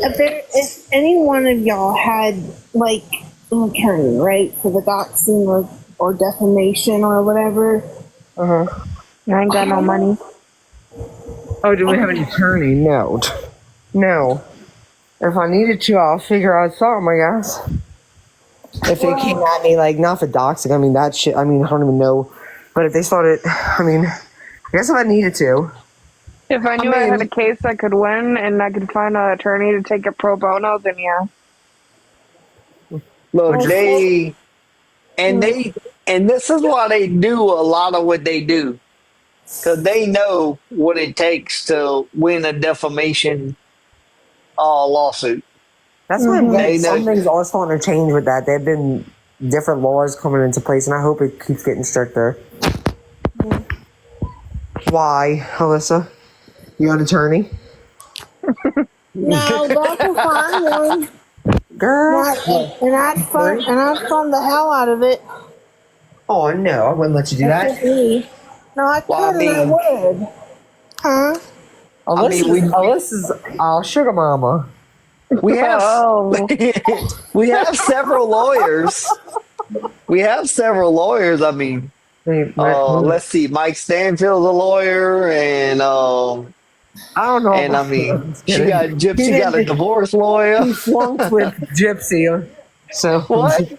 if any one of y'all had like an attorney, right, for the doxing or defamation or whatever, I ain't got no money. Oh, do we have an attorney? No. No. If I needed to, I'll figure out something, I guess. If they came at me, like, not for doxing, I mean, that shit, I mean, I don't even know. But if they started, I mean, I guess if I needed to. If I knew I had a case I could win and I could find an attorney to take it pro bono, then yeah. Look, and this is why they do a lot of what they do. Because they know what it takes to win a defamation lawsuit. That's why I'm glad some things are starting to change with that. There have been different laws coming into place, and I hope it keeps getting stricter. Why, Alyssa? You an attorney? no, but I can find one. Girl. And I'd fund the hell out of it. Oh, no, I wouldn't let you do that. No, I could and I would. Huh? Alyssa's sugar mama. We have we have several lawyers. I mean, let's see. Mike Stanfield's a lawyer, and I don't know. And I mean, she got a divorce lawyer. He flunked with Gypsy. So what?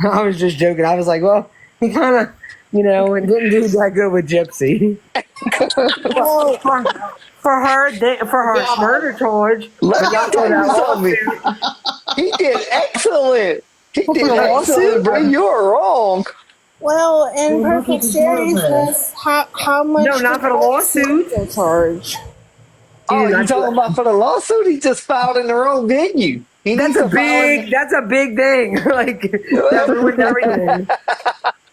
I was just joking. I was like, well, he kind of, and didn't do that good with Gypsy. Well, for her murder charge. Let me tell you something. He did excellent. But you're wrong. Well, in perfect seriousness, how much? No, not for the lawsuit. Charge. Oh, you're talking about for the lawsuit? He just filed in the wrong venue. That's a big thing. Like, that ruined everything.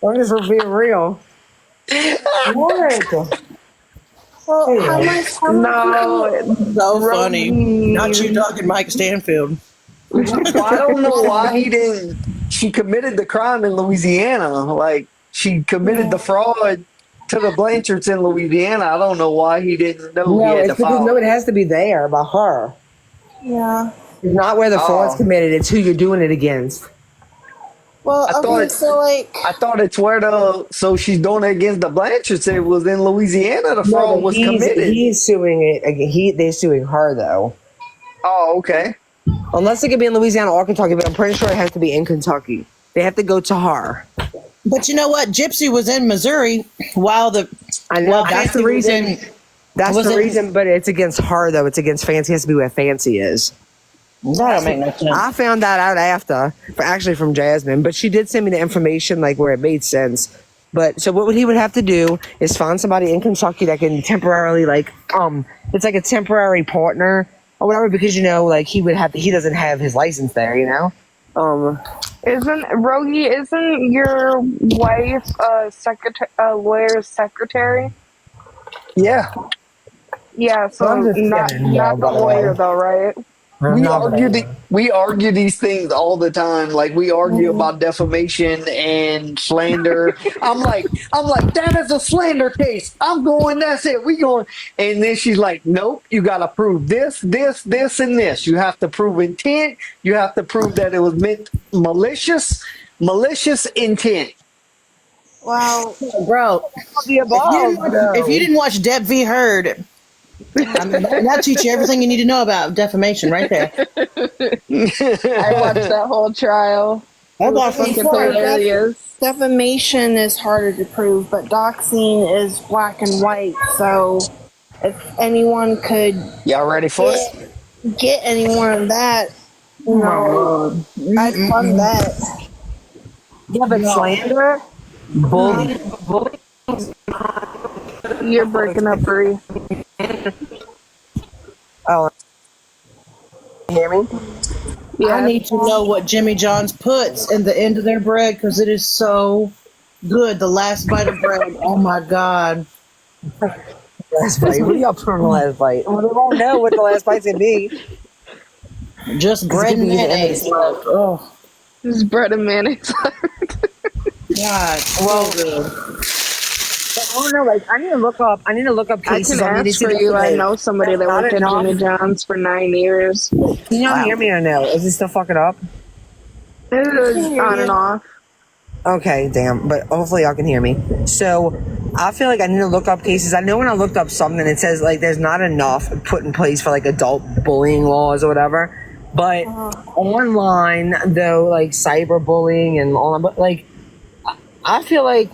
I'm just being real. What? Well, how much? No, it's so funny. Not you talking Mike Stanfield. Well, I don't know why he didn't. She committed the crime in Louisiana. Like, she committed the fraud to the Blanchards in Louisiana. I don't know why he didn't know he had to file. No, it has to be there by her. Yeah. It's not where the fraud's committed. It's who you're doing it against. Well, I thought it's where so she's doing it against the Blanchards. It was in Louisiana. The fraud was committed. He's suing it again. They're suing her though. Oh, okay. Unless it could be in Louisiana or Kentucky, but I'm pretty sure it has to be in Kentucky. They have to go to her. But you know what? Gypsy was in Missouri I know that's the reason. That's the reason, but it's against her though. It's against Fancy. It has to be where Fancy is. That don't make no sense. I found that out after, actually from Jasmine, but she did send me the information like where it made sense. But so what he would have to do is find somebody in Kentucky that can temporarily it's like a temporary partner or whatever, because he doesn't have his license there, Isn't your wife a lawyer's secretary? Yeah. Yeah, so not the lawyer though, right? We argue these things all the time. Like, we argue about defamation and slander. I'm like, that is a slander case. That's it. We going. And then she's like, nope, you got to prove this, and this. You have to prove intent. You have to prove that it was malicious intent. Wow. Bro, if you didn't watch Deb v. Heard, that'll teach you everything you need to know about defamation right there. I watched that whole trial. Defamation is harder to prove, but doxing is black and white. So if anyone could... Y'all ready for it? Get anyone of that, I'd fund that. Yeah, but slander? Bully. You're breaking up, Bree. Oh, you hear me? Yeah. I need to know what Jimmy John's puts in the end of their bread because it is so good. The last bite of bread. Oh my God. Last bite. What are y'all putting on the last bite? Well, they won't know what the last bite's gonna be. Just bread and mayonnaise. Oh, just bread and mayonnaise. God, well good. don't know. Like, I need to look up. I need to look up I cases can on ask for you. I know somebody that worked at Jimmy John's for 9 years. Can y'all hear me or no? Is it still fucking up? It is on and off. Okay, damn. But hopefully y'all can hear me. So I feel like I need to look up cases. I know when I looked up something, it says like there's not enough put in place for like adult bullying laws or whatever. But online, though, like cyberbullying and all that, but like I feel like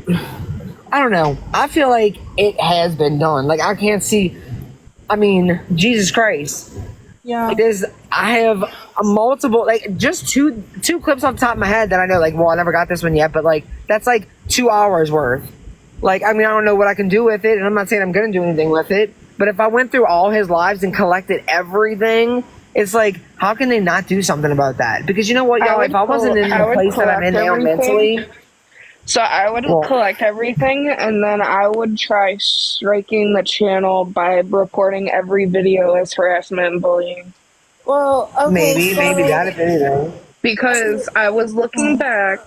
I don't know. I feel like it has been done. Like I can't see. I mean, Jesus Christ. Yeah. Like, I have a multiple, like just two clips off the top of my head that I know. Like, well, I never got this one yet, but like that's like 2 hours worth. Like, I mean, I don't know what I can do with it, and I'm not saying I'm gonna do anything with it. But if I went through all his lives and collected everything, it's like, how can they not do something about that? Because you know what, y'all, if I wasn't in the place that I'm in now mentally. So I would collect everything, and then I would try striking the channel by reporting every video as harassment and bullying. Well, okay, maybe that if anything. Because I was looking back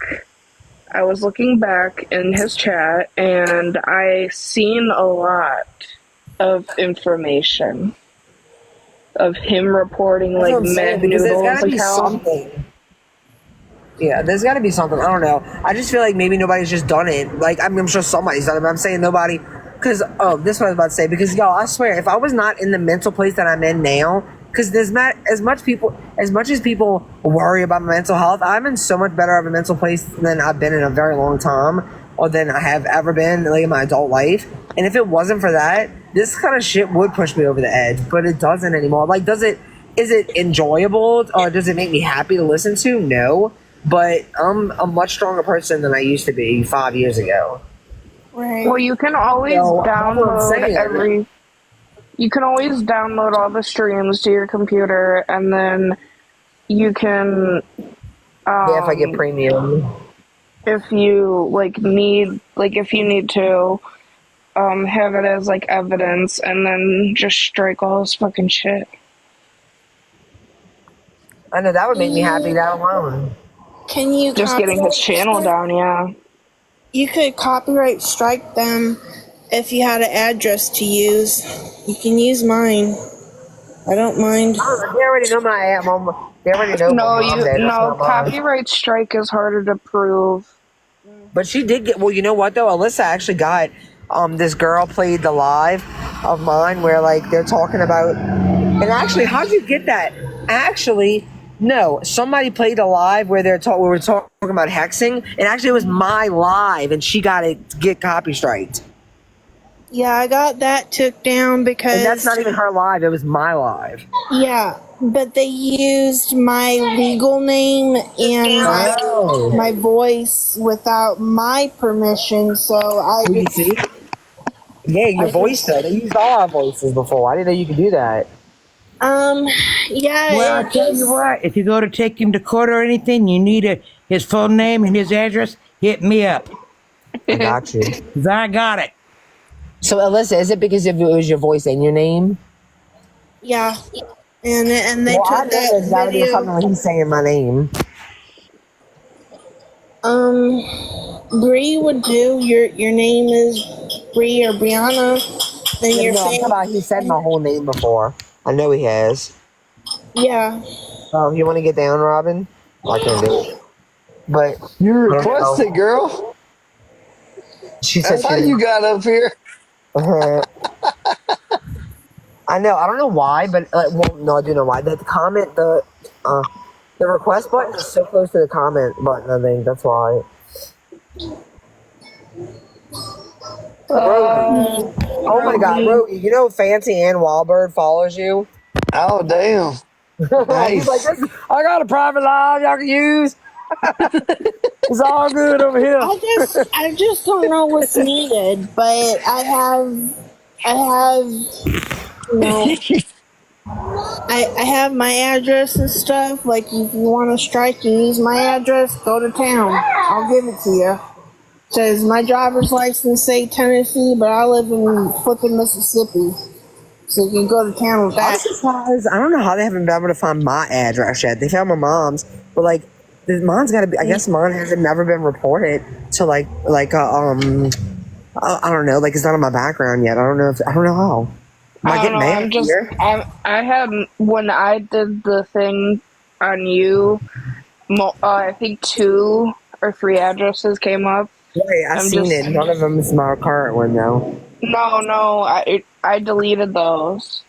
in his chat, and I seen a lot of information of him reporting like Mad Noodles account. Yeah, there's got to be something. I don't know. I just feel like maybe nobody's just done it. Like, I'm sure somebody's done it, but I'm saying nobody. Because, this is what I was about to say. Because, y'all, I swear, if I was not in the mental place that I'm in now, because there's not as much as people worry about my mental health, I'm in so much better of a mental place than I've been in a very long time, or than I have ever been, like, in my adult life. And if it wasn't for that, this kind of shit would push me over the edge, but it doesn't anymore. Like, is it enjoyable, or does it make me happy to listen to? No. But I'm a much stronger person than I used to be 5 years ago. Right. Well, you can always download You can always download all the streams to your computer, and then you can. If I get premium. If you if you need to, have it as like evidence, and then just strike all this fucking shit. I know that would make me happy. That alone. Can you just getting his channel down? Yeah, you could copyright strike them if you had an address to use. You can use mine. I don't mind. They already know my mom. They already know. No, copyright strike is harder to prove. But she did get. Well, you know what though? Alyssa actually got. This girl played the live of mine where like they're talking about. And actually, how'd you get that? Actually. No, somebody played a live where we were talking about hexing, and actually it was my live, and she got it get copy striked. Yeah, I got that took down because... And that's not even her live, it was my live. Yeah, but they used my legal name and my voice without my permission, so I... You see? Yeah, your voice though. They used all our voices before. I didn't know you could do that. Yeah. Well, I'll tell you what. If you go to take him to court or anything, you need his full name and his address. Hit me up. I got you. 'Cause I got it. So, Alyssa, is it because if it was your voice and your name? Yeah. And they took that there's gotta be something like he's saying my name. Bree would do. Your name is Bree or Brianna. Then your family. He said my whole name before. I know he has. Yeah. Oh, you want to get down, Robin? I can do it. But you're requested, girl. She said how you got up here. I know. I don't know why, but no, I do know why. The comment, the request button is so close to the comment button. I think that's why. Oh my God, Rogie! You know Fancy Ann Wahlberg follows you. Oh damn! Nice. He's like, I got a private live y'all can use. It's all good over here. I just don't know what's needed, but I have, you know, I have my address and stuff. Like, if you want to strike and use my address, go to town. I'll give it to you. Says my driver's license say Tennessee, but I live in flipping Mississippi. So you can go to town with that. I don't know how they haven't been able to find my address yet. They found my mom's, but like, mine's got to be. I guess mine hasn't never been reported to like a I don't know. Like it's not in my background yet. I don't know how. Am I don't getting know. mad here? I had when I did the thing on you. I think 2 or 3 addresses came up. Right, I I'm seen just it. None of them is my current one though. no. I deleted those.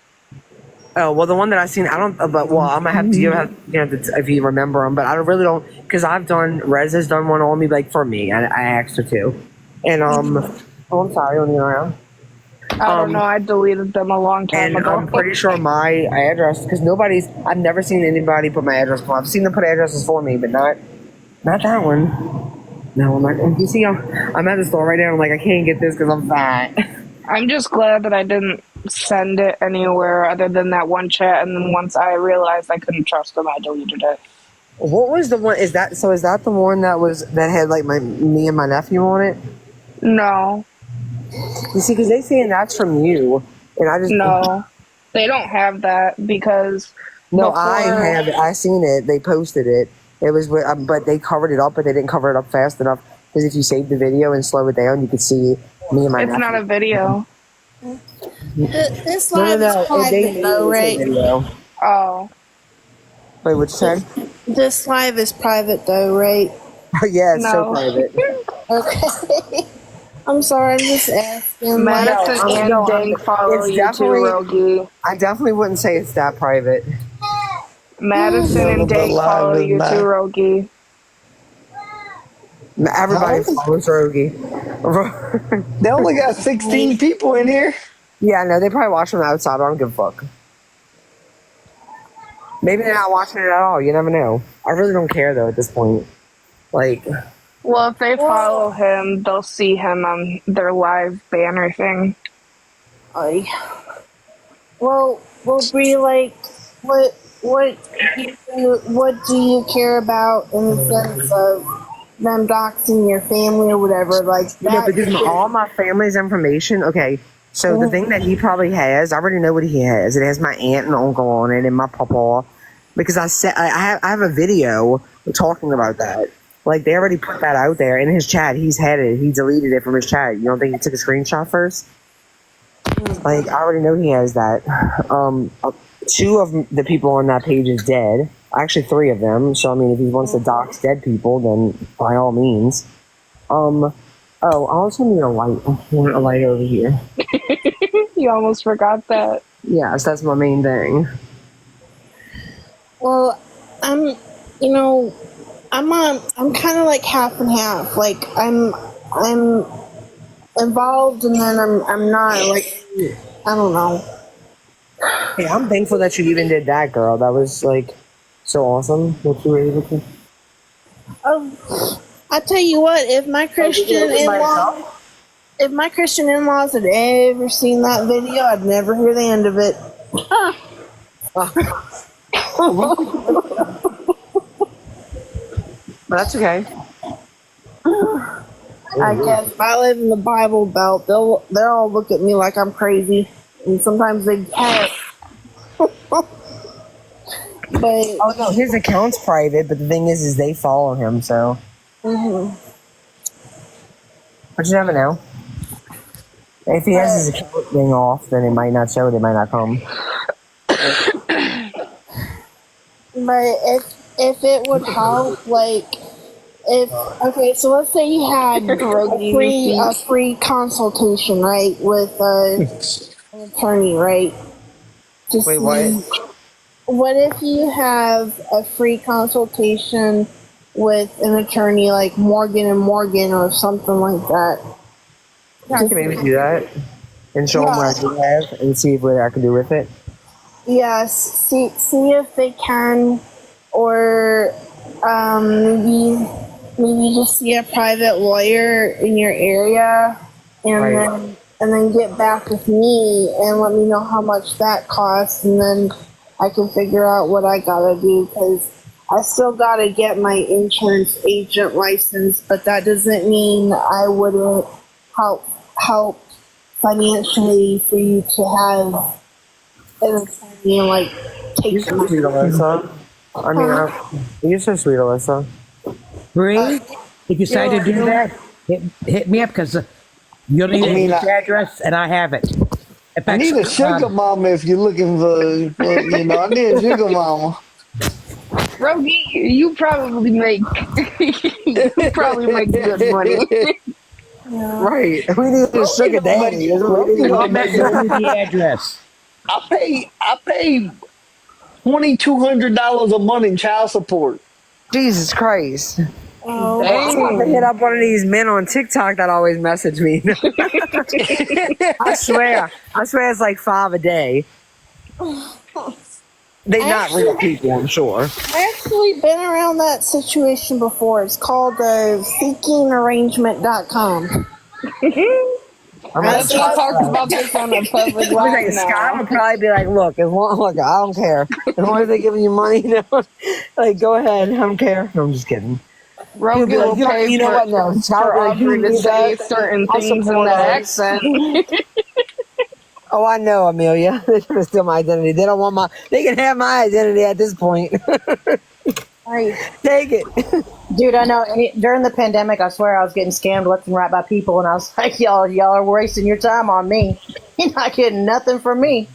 Oh well, the one that I seen, I don't. But well, I'm gonna have to. If you remember them. But I really don't, because I've done. Rez has done one on me, like for me. I asked her to, and Oh, I'm sorry, on the around. I don't know. I deleted them a long time And ago. I'm pretty sure my address, because I've never seen anybody put my address for. I've seen them put addresses for me, but not that one. No, I'm like, you see, I'm at the store right now. I'm like, I can't get this because I'm fat. I'm just glad that I didn't send it anywhere other than that one chat. And then once I realized I couldn't trust them, I deleted it. What was the one? Is that the one that had like me and my nephew on it? No, You see, because they saying that's from you, and I just no, they don't have that because no, before, I have it. I seen it. They posted it. It was, but they covered it up, but they didn't cover it up fast enough. Because if you save the video and slow it down, you could see me and my it's nephew. not a video. This live is They private made it though, into a right? video. Oh, Wait, what you said? This live is private though, right? Yeah, it's so no. private. Okay. I'm sorry, I'm just asking. Like, Madison and Dank follow It's you too, definitely. Rogie. I definitely wouldn't say it's that private. Madison No, and the Dank live follow is you too, not. Rogie. Everybody How? follows Rogie. They only got 16 people in here. Yeah, no, they probably watch from the outside. I don't give a fuck. Maybe they're not watching it at all. You never know. I really don't care though at this point. Like, Well, if they follow him, they'll see him on their live banner thing. well, Bree, like, what do you care about in the sense of them doxing your family or whatever? Like that. because all my family's information. Okay, so the thing that he probably has, I already know what he has. It has my aunt and uncle on it, and my papa. Because I have a video talking about that. Like they already put that out there in his chat. He's had it. He deleted it from his chat. You don't think he took a screenshot first? Like I already know he has that. 2 of the people on that page is dead. Actually, 3 of them. So I mean, if he wants to dox dead people, then by all means. Oh, I also need a light. I want a light over here. You almost forgot that. Yes, that's my main thing. Well, I'm kind of like half and half. Like I'm involved, and then I'm not. Like I don't know. Hey, I'm thankful that you even did that, girl. That was like so awesome that you were able to. I tell you what, if my Christian in-laws had ever seen that video, I'd never hear the end of it. That's okay. I guess if I live in the Bible Belt, they'll all look at me like I'm crazy, and sometimes they have. But Oh no, his account's private, but the thing is they follow him, so. But you never know. If he has his account thing off, then it might not show. They might not come. But if it would help, like so let's say you had a free consultation, right, with an attorney, right? Wait, what? What if you have a free consultation with an attorney like Morgan and Morgan or something like that? Yeah, I can maybe do that and show them what I do have and see what I can do with it. Yes, see if they can, or maybe just see a private lawyer in your area, and then get back with me and let me know how much that costs, and then I can figure out what I gotta do, because I still gotta get my insurance agent license, but that doesn't mean I wouldn't help financially for you to have an attorney and like take You're so sweet, Alyssa. I mean, you're so sweet, Alyssa. Bree, if you decide to do that, hit me up because You'll need mean, his address, and I have it. In I fact, need a sugar mama if you're looking for I need a sugar mama. Rogie, you probably make good money. Right. We need a sugar daddy. That's what we need. I'll send you the address. I pay $2,200 a month in child support. Jesus Christ. Oh, I'm about to hit up one of these men on TikTok that always message me. I swear it's like 5 a day. They not real people, I'm sure. I actually been around that situation before. It's called seekingarrangement.com. Let's not talk about this on a public live Scott now. would probably be like, look, I don't care. As long as they're giving you money, like, go ahead, I don't care. No, I'm just kidding. Rogie Be like, will pay you know what? No, Scott for would be like, Audrey to you say need that? certain I'll things in support that that. accent. Oh, I know, Amelia. They're trying to steal my identity. They don't want they can have my identity at this point. Right. Take it. Dude, I know. During the pandemic, I swear I was getting scammed left and right by people, and I was like, y'all are wasting your time on me. You're not getting nothing from me.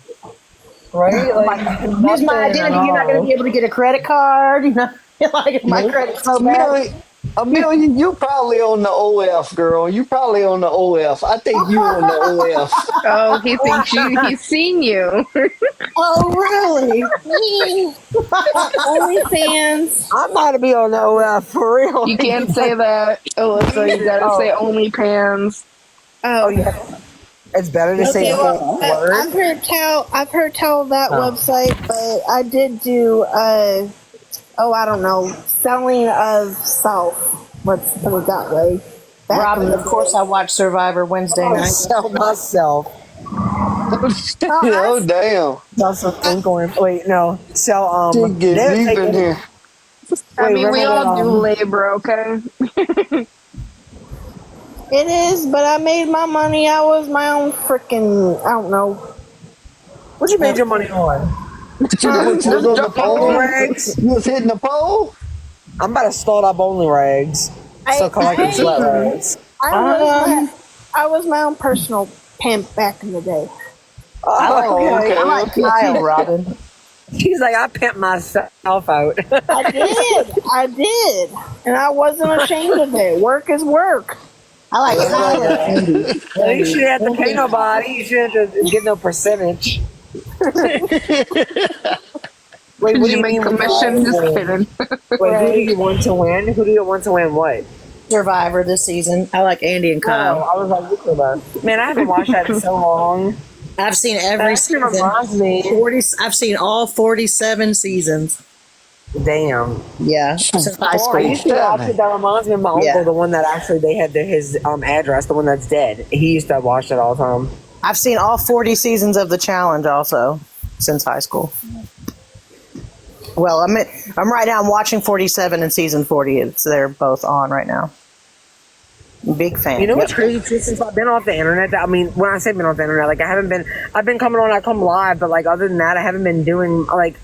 Right? Like, Here's my identity. You're not going to be able to get a credit card. You know, like my credit's so bad. Amelia, you probably on the OF, girl. You probably on the OF. I think you on the OF. Oh, he thinks he's seen you. Oh, really? OnlyFans. I'm about to be on the OF for real. You can't say that, Alyssa. You gotta say OnlyPans. Oh, yeah. It's better to say okay. the whole word. I've heard tell of that website, but I did do I don't know, selling of self. Let's put it that way. Robin, of course, I watch Survivor Wednesday night. Sell myself. Oh, damn. Sell something going. Wait, no. Sell She get deep in here. I mean, we remember all that, do labor, okay? It is, but I made my money. I was my own freaking, I don't know. What you made your money on? You was on the pole? Rags? You was hitting the pole? I'm about to start up only rags. So called like sweat rags. I was my own personal pimp back in the day. Okay. I like Kyle, Robin. She's like, I pimp myself out. I did. And I wasn't ashamed of it. Work is work. I like Kyle. Well, you shouldn't have to pay nobody. You shouldn't have to get no percentage. Wait, Did you make commission? Just kidding. Wait, who do you want to win? Who do you want to win what? Survivor this season. I like Andy and Oh, Kyle. I was like, look at that. Man, I haven't watched that in so long. I've seen every That season. reminds me. 40. I've seen all 47 seasons. Damn. Yeah, since high I school. used to watch it. That reminds me of my uncle, Yeah. the one that actually they had his address, the one that's dead. He used to watch it all the time. I've seen all 40 seasons of the challenge also since high school. Well, I'm right now. I'm watching 47 and season 40. They're both on right now. Big fan. You know what's crazy too? Since I've been off the internet, I mean, when I say been off the internet, like I've been coming on, I come live, but like other than that, I haven't been doing like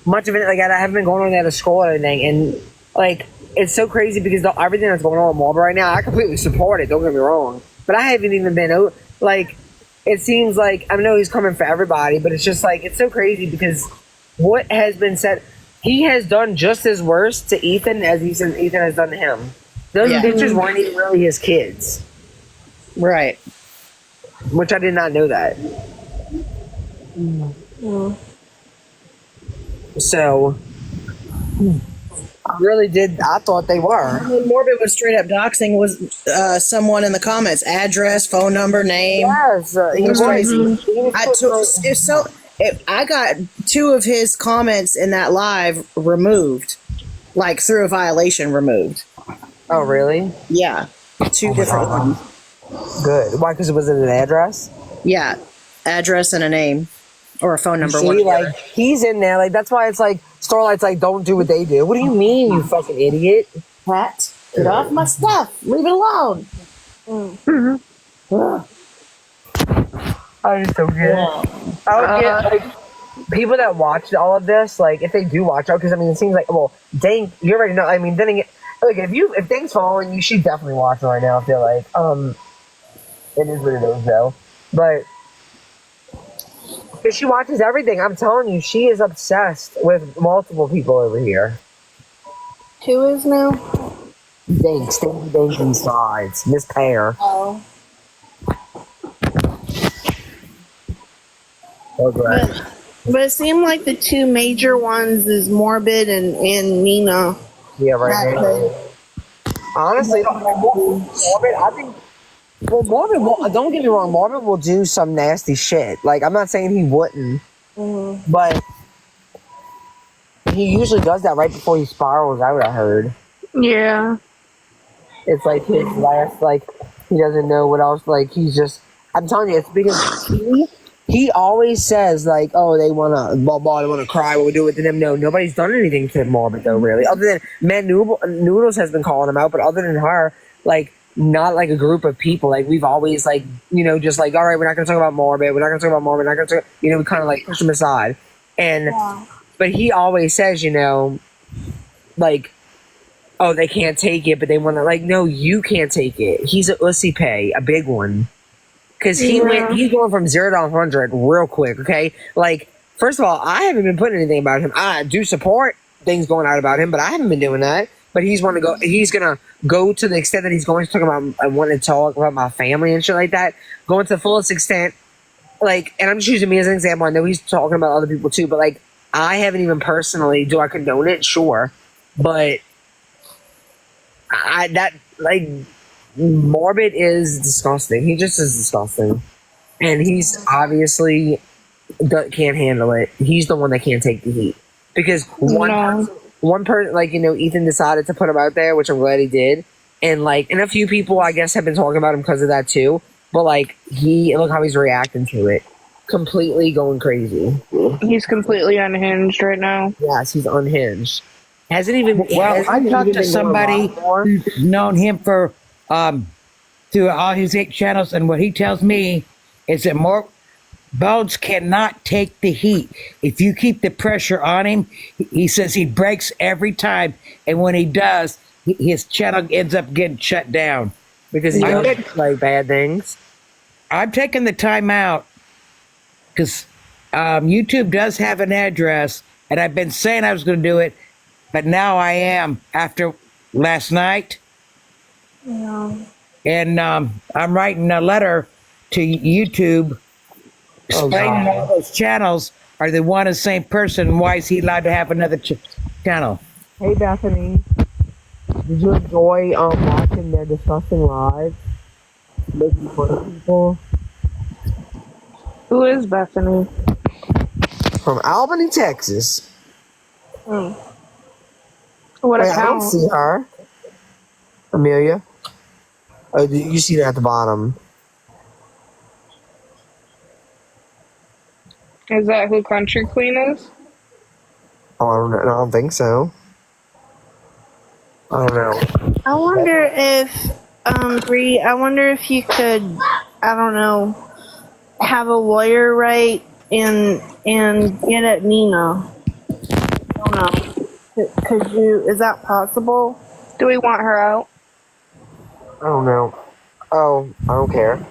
much of it. Like I haven't been going on there to school or anything, and like it's so crazy because everything that's going on with Marlboro right now, I completely support it. Don't get me wrong, but I haven't even been like. It seems like I know he's coming for everybody, but it's just like it's so crazy because what has been said, he has done just as worse to Ethan as Ethan has done to him. Those pictures weren't even really his kids, Right. which I did not know that. So I really did. I thought they were. Morbid was straight up doxing was someone in the comments, address, phone number, name. Yes, he was crazy. I got 2 of his comments in that live removed, like through a violation removed. Oh, really? Yeah, 2 different ones. Good. Why? Because it was an address. Yeah, address and a name or a phone number. See, one or the like other. he's in there. Like that's why it's like Starlight's like, don't do what they do. What do you mean, you fucking idiot? Pat, get off my stuff. Leave it alone. I just don't get it. I don't get like people that watch all of this. Like if they do watch it, because I mean it seems like dang, you already know. I mean then again, like if Dank's following, you should definitely watch it right now. I feel like It is what it is, though. But because she watches everything, I'm telling you, she is obsessed with multiple people over here. Who is now? Stinky sides. Miss Pear. Oh. Okay. But it seemed like the two major ones is Morbid and Nina. Yeah, right now. Honestly, Morbid, I think. Well, Morbid, don't get me wrong, Morbid will do some nasty shit. Like, I'm not saying he wouldn't, but he usually does that right before he spirals out, I heard. Yeah. It's like his last, like, he doesn't know what else, like, he's just, I'm telling you, it's because he always says, like, oh, they want to, they want to cry, what we do with them. No, nobody's done anything to Morbid, though, really. Other than, Noodles has been calling him out, but other than her, like, not like a group of people. Like, we've always, like, you know, just like, all right, we're not going to talk about Morbid. We're not going to talk about Morbid. We're not going to talk, you know, we kind of like push him aside. And, but he always says, you know, like, oh, they can't take it, but they want to, like, no, you can't take it. He's a ussy pay, a big one. Because he's going from 0 to 100 real quick, okay? Like, first of all, I haven't been putting anything about him. I do support things going out about him, but I haven't been doing that. But he's gonna go to the extent that he's going to talk about, I want to talk about my family and shit like that. Going to the fullest extent, like, and I'm just using me as an example. I know he's talking about other people too, but like, I haven't even personally, do I condone it? Sure. But Morbid is disgusting. He just is disgusting. And he's obviously can't handle it. He's the one that can't take the heat. Because one person, like, you know, Ethan decided to put him out there, which I'm glad he did. And, like, and a few people, I guess, have been talking about him because of that, too. But, like, look how he's reacting to it. Completely going crazy. He's completely unhinged right now. Yes, he's unhinged. Hasn't even... Well, I talked to somebody who's known him for, through all his 8 channels, and what he tells me is that Bones cannot take the heat. If you keep the pressure on him, he says he breaks every time, and when he does, his channel ends up getting shut down. Because he does, like, bad things. I'm taking the time out because YouTube does have an address, and I've been saying I was going to do it, but now I am after last night. Yeah. And I'm writing a letter to YouTube explaining all those channels are the one and the same person. Why is he allowed to have another channel? Hey, Bethany. Did you enjoy watching their disgusting lives? Making fun of people? Who is Bethany? From Albany, Texas. What Wait, I account? don't see her. Amelia. Oh, you see that at the bottom. Is that who Country Queen is? Oh, I don't think so. I don't know. I wonder if, Bree, I wonder if you could, I don't know, have a lawyer write and get at Nina. I don't know. Is that possible? Do we want her out? I don't know. Oh, I don't care.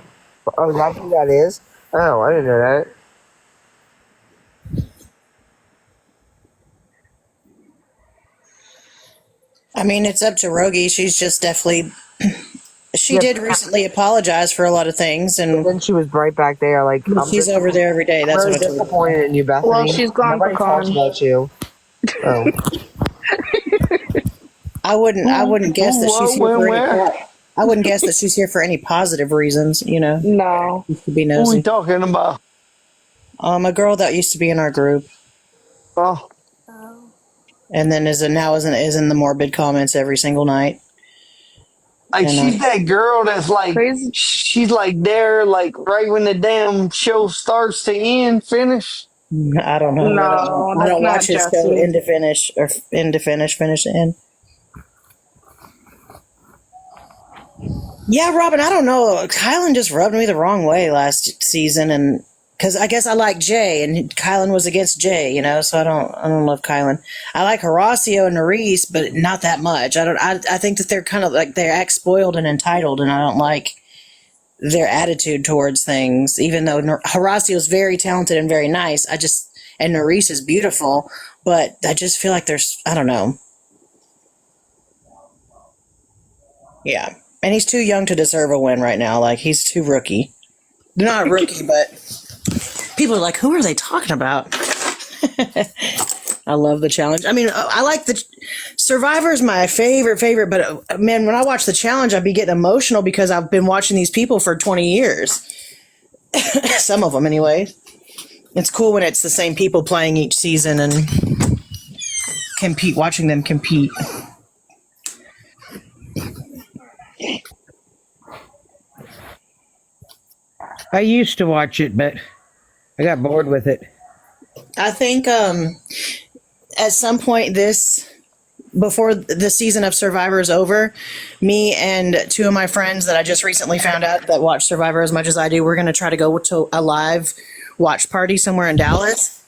Oh, that's who that is? Oh, I didn't know that. I mean, it's up to Rogie. She's just definitely. She did recently apologize for a lot of things, and then she was right back there. Like, she's over there every day. That's what I told her. Disappointed in you, Bethany. Well, she's gone Nobody for talks con. about you. Oh. I wouldn't guess that she's here for any. I wouldn't guess that she's here for any positive reasons. You know. No. To be Who are nosy. we talking about? A girl that used to be in our group. Oh. And then is in the morbid comments every single night. Like, she's that girl that's like, Crazy. she's like there, like right when the damn show starts to finish. I don't know. No, I don't that's watch not his show Jesse. end to finish or end to finish to end. Yeah, Robin, I don't know. Kylan just rubbed me the wrong way last season, and because I guess I like Jay, and Kylan was against Jay, you know. So I don't love Kylan. I like Horacio and Nerese, but not that much. I think that they're kind of like they act spoiled and entitled, and I don't like their attitude towards things. Even though Horacio is very talented and very nice, and Nerys is beautiful, but I just feel like I don't know. Yeah, and he's too young to deserve a win right now. Like, he's too rookie. Not a rookie, but people are like, who are they talking about? I love the challenge. I mean, I like the Survivor is my favorite, but man, when I watch the challenge, I'd be getting emotional because I've been watching these people for 20 years. Some of them, anyway. It's cool when it's the same people playing each season and watching them compete. I used to watch it, but I got bored with it. I think at some point before the season of Survivor is over, me and two of my friends that I just recently found out that watch Survivor as much as I do, we're going to try to go to a live watch party somewhere in Dallas.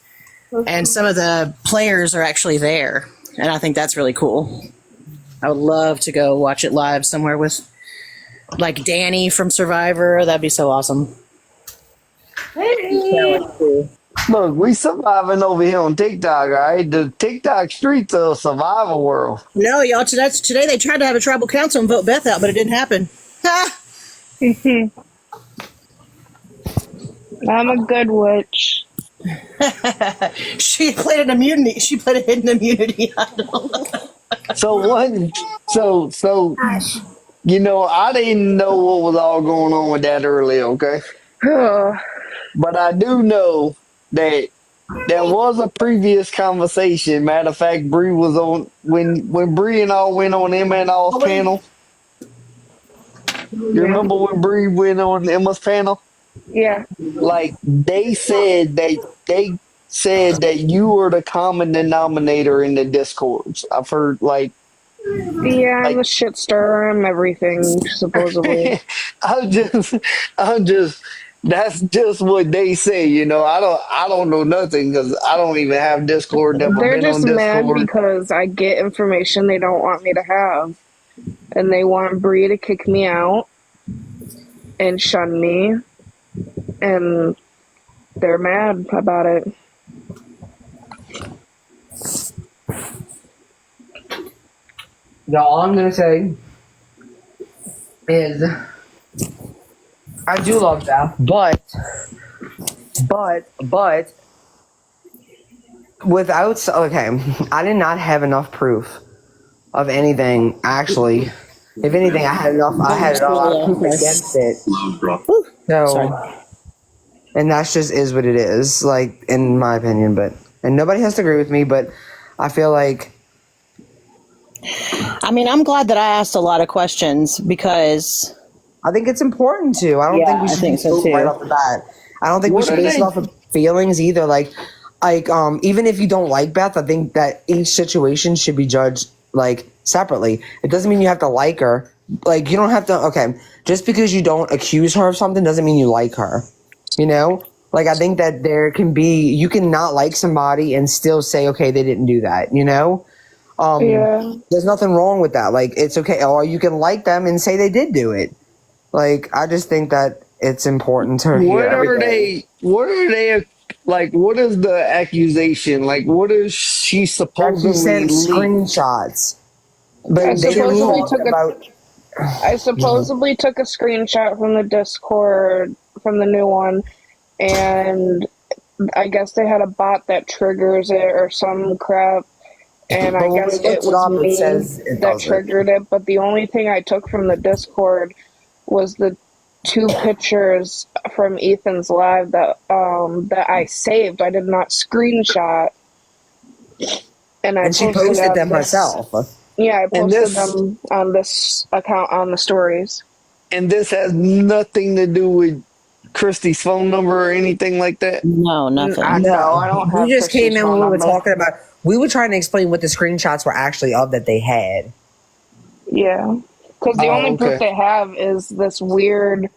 And some of the players are actually there. And I think that's really cool. I would love to go watch it live somewhere with like Danny from Survivor. That'd be so awesome. Hey. Look, we surviving over here on TikTok, right? The TikTok streets are a survival world. No, y'all, today they tried to have a tribal council and vote Beth out, but it didn't happen. I'm a good witch. She played an immunity. She played a hidden immunity idol. So you know, I didn't know what was all going on with that earlier, okay? But I do know that there was a previous conversation. Matter of fact, Bree was on when Bree and all went on Emma and all's panel. You remember when Bree went on Emma's panel? Yeah. Like they said that you were the common denominator in the discords. I've heard Yeah, I'm a shit stirrer. I'm everything, supposedly. I'm just. That's just what they say, you know. I don't know nothing because I don't even have Discord. Never They're been just on mad Discord. because I get information they don't want me to have. And they want Bree to kick me out and shun me. And they're mad about it. All I'm gonna say is I do love Beth, but without I did not have enough proof of anything. Actually, if anything, I had enough proof against it. So, and that's just is what it is, like in my opinion. And nobody has to agree with me, but I feel like. I mean, I'm glad that I asked a lot of questions because I think it's important to. I don't think we should be so right off the bat. I don't think we should base it off of feelings either. Like, even if you don't like Beth, I think that each situation should be judged like separately. It doesn't mean you have to like her. Like, you don't have to. Okay, just because you don't accuse her of something doesn't mean you like her. You know, like I think that you can not like somebody and still say, okay, they didn't do that. You know. There's nothing wrong with that. Like, it's okay. Or you can like them and say they did do it. Like, I just think that it's important to hear everything. What are they, like, what is the accusation? Like, what is she supposedly sent screenshots. But I supposedly took took a screenshot from the Discord, from the new one, and I guess they had a bot that triggers it or some crap. And I guess it was me that triggered it. But the only thing I took from the Discord was the 2 pictures from Ethan's live that I saved. I did not screenshot. And she posted them herself. Yeah, I posted them on this account on the stories. And this has nothing to do with Christy's phone number or anything like that? No, nothing. No, I don't have we just Christy's came in phone when we were number. talking about. We were trying to explain what the screenshots were actually of that they had. Yeah. Because the only proof they have is this weird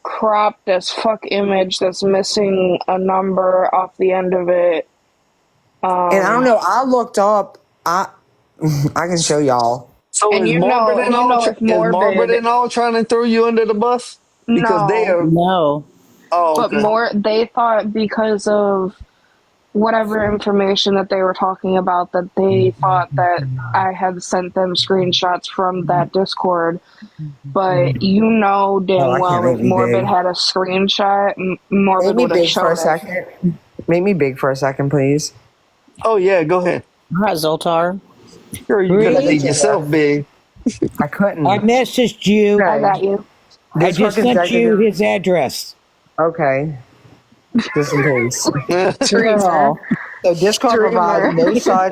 cropped as fuck image that's missing a number off the end of it. And I don't know. I looked up. I can show y'all. So is Margaret and all trying to throw you under the bus? Because they No, are. No. Oh, but okay. more they thought because of whatever information that they were talking about that they thought that I had sent them screenshots from that Discord. But you know Oh, dang I can't well make if me Morbid big. had a screenshot, Make Morbid me would have big for a showed it. second. Make me big for a second, please. Oh yeah, go ahead. All right, Zoltar. Girl, you could have Bree, made yourself big. I couldn't. I messaged you. I Okay. got you. I Discord just sent you consecutive. his address. Okay. Just in case. Streamer. Girl. So Discord provides Streamer.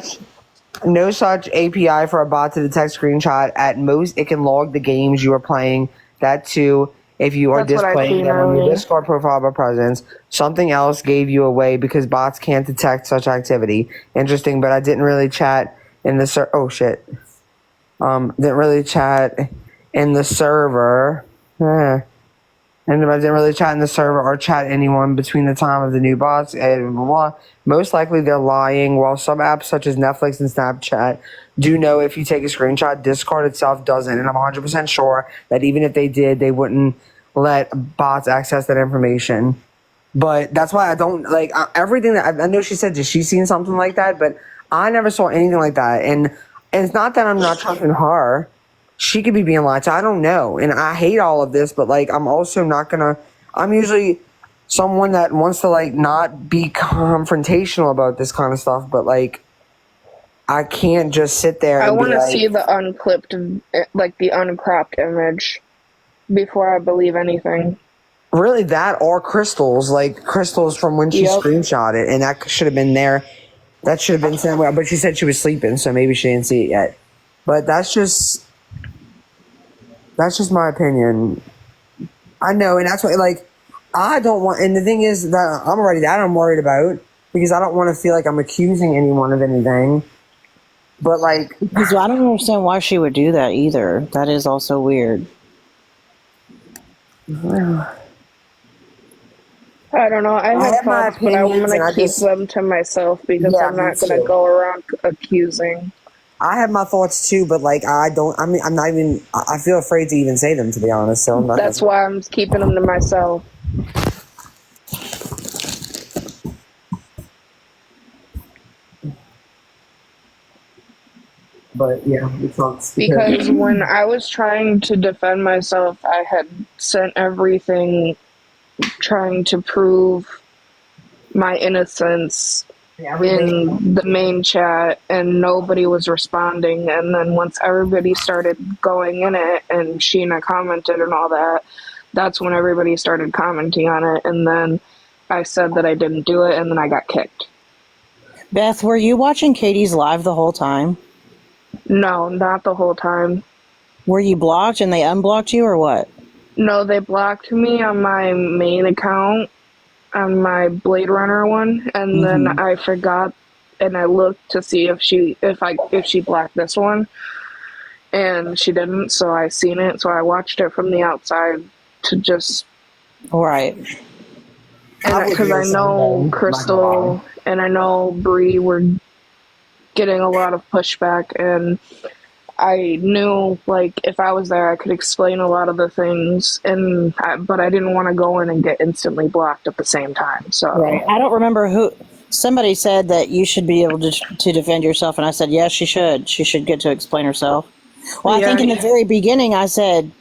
no such API for a bot to detect screenshot. At most, it can log the games you are playing. That too, if you are That's what I displaying seen them on your earlier. Discord profile by presence. Something else gave you away because bots can't detect such activity. Interesting, but I didn't really chat in the oh shit. Didn't really chat in the server. And I didn't really chat in the server or chat anyone between the time of the new bots and blah, blah, blah. Most likely they're lying. While some apps such as Netflix and Snapchat do know if you take a screenshot, Discord itself doesn't. And I'm 100% sure that even if they did, they wouldn't let bots access that information. But that's why I don't like everything that I know she said. Just she's seen something like that, but I never saw anything like that. And it's not that I'm not trusting her. She could be being lied to. I don't know. And I hate all of this, but like I'm also not gonna I'm usually someone that wants to like not be confrontational about this kind of stuff, but like I can't just sit there I and be want to like see the unclipped, like the uncropped image before I believe anything. really that or crystals, like crystals from when she Yep. screenshot it, and that should have been there. That should have been sent well, but she said she was sleeping, so maybe she didn't see it yet. But that's just my opinion. I know, and that's what like I don't want. And the thing is that I'm worried about because I don't want to feel like I'm accusing anyone of anything. But like, Because I don't understand why she would do that either. That is also weird. I don't know. I have have my thoughts, but I'm opinions, and gonna I keep just them to myself because yeah, I'm me not gonna too. go around accusing. I have my thoughts too, but like I don't. I mean, I'm not even. I feel afraid to even say them, to be honest. So I'm not. That's why I'm keeping them to myself. But yeah, it's not Because when I was trying to defend myself, I had sent everything trying to prove my innocence in the main chat, and nobody was responding. And then once everybody started going in it and Sheena commented and all that, that's when everybody started commenting on it. And then I said that I didn't do it, and then I got kicked. Beth, were you watching Katie's live the whole time? No, not the whole time. Were you blocked and they unblocked you or what? No, they blocked me on my main account, on my Blade Runner one, and then I forgot and I looked to see if she blocked this one, and she didn't. So I seen it, so I watched it from the outside to just All right. because I know Crystal and I know Bree were getting a lot of pushback, and I knew like if I was there, I could explain a lot of the things, but I didn't want to go in and get instantly blocked at the same time. So Right. I don't remember who. Somebody said that you should be able to defend yourself, and I said yes, she should. She should get to explain herself. Well, I think in the very beginning, I said,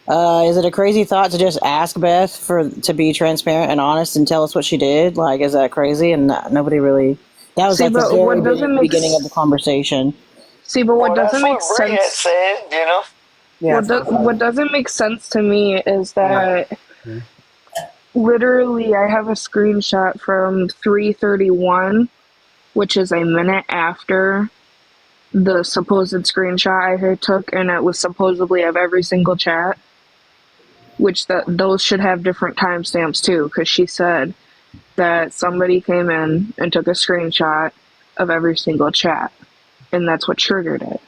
"Is it a crazy thought to just ask Beth to be transparent and honest and tell us what she did? Like, is that crazy?" And nobody really. That was See, like the but what very doesn't make beginning of the conversation. See, but what Well, doesn't that's make what Bray had sense. said, you know. Yeah. What doesn't make sense to me is that literally I have a screenshot from 3:31, which is a minute after the supposed screenshot I took, and it was supposedly of every single chat, which those should have different timestamps too, because she said that somebody came in and took a screenshot of every single chat, and that's what triggered it.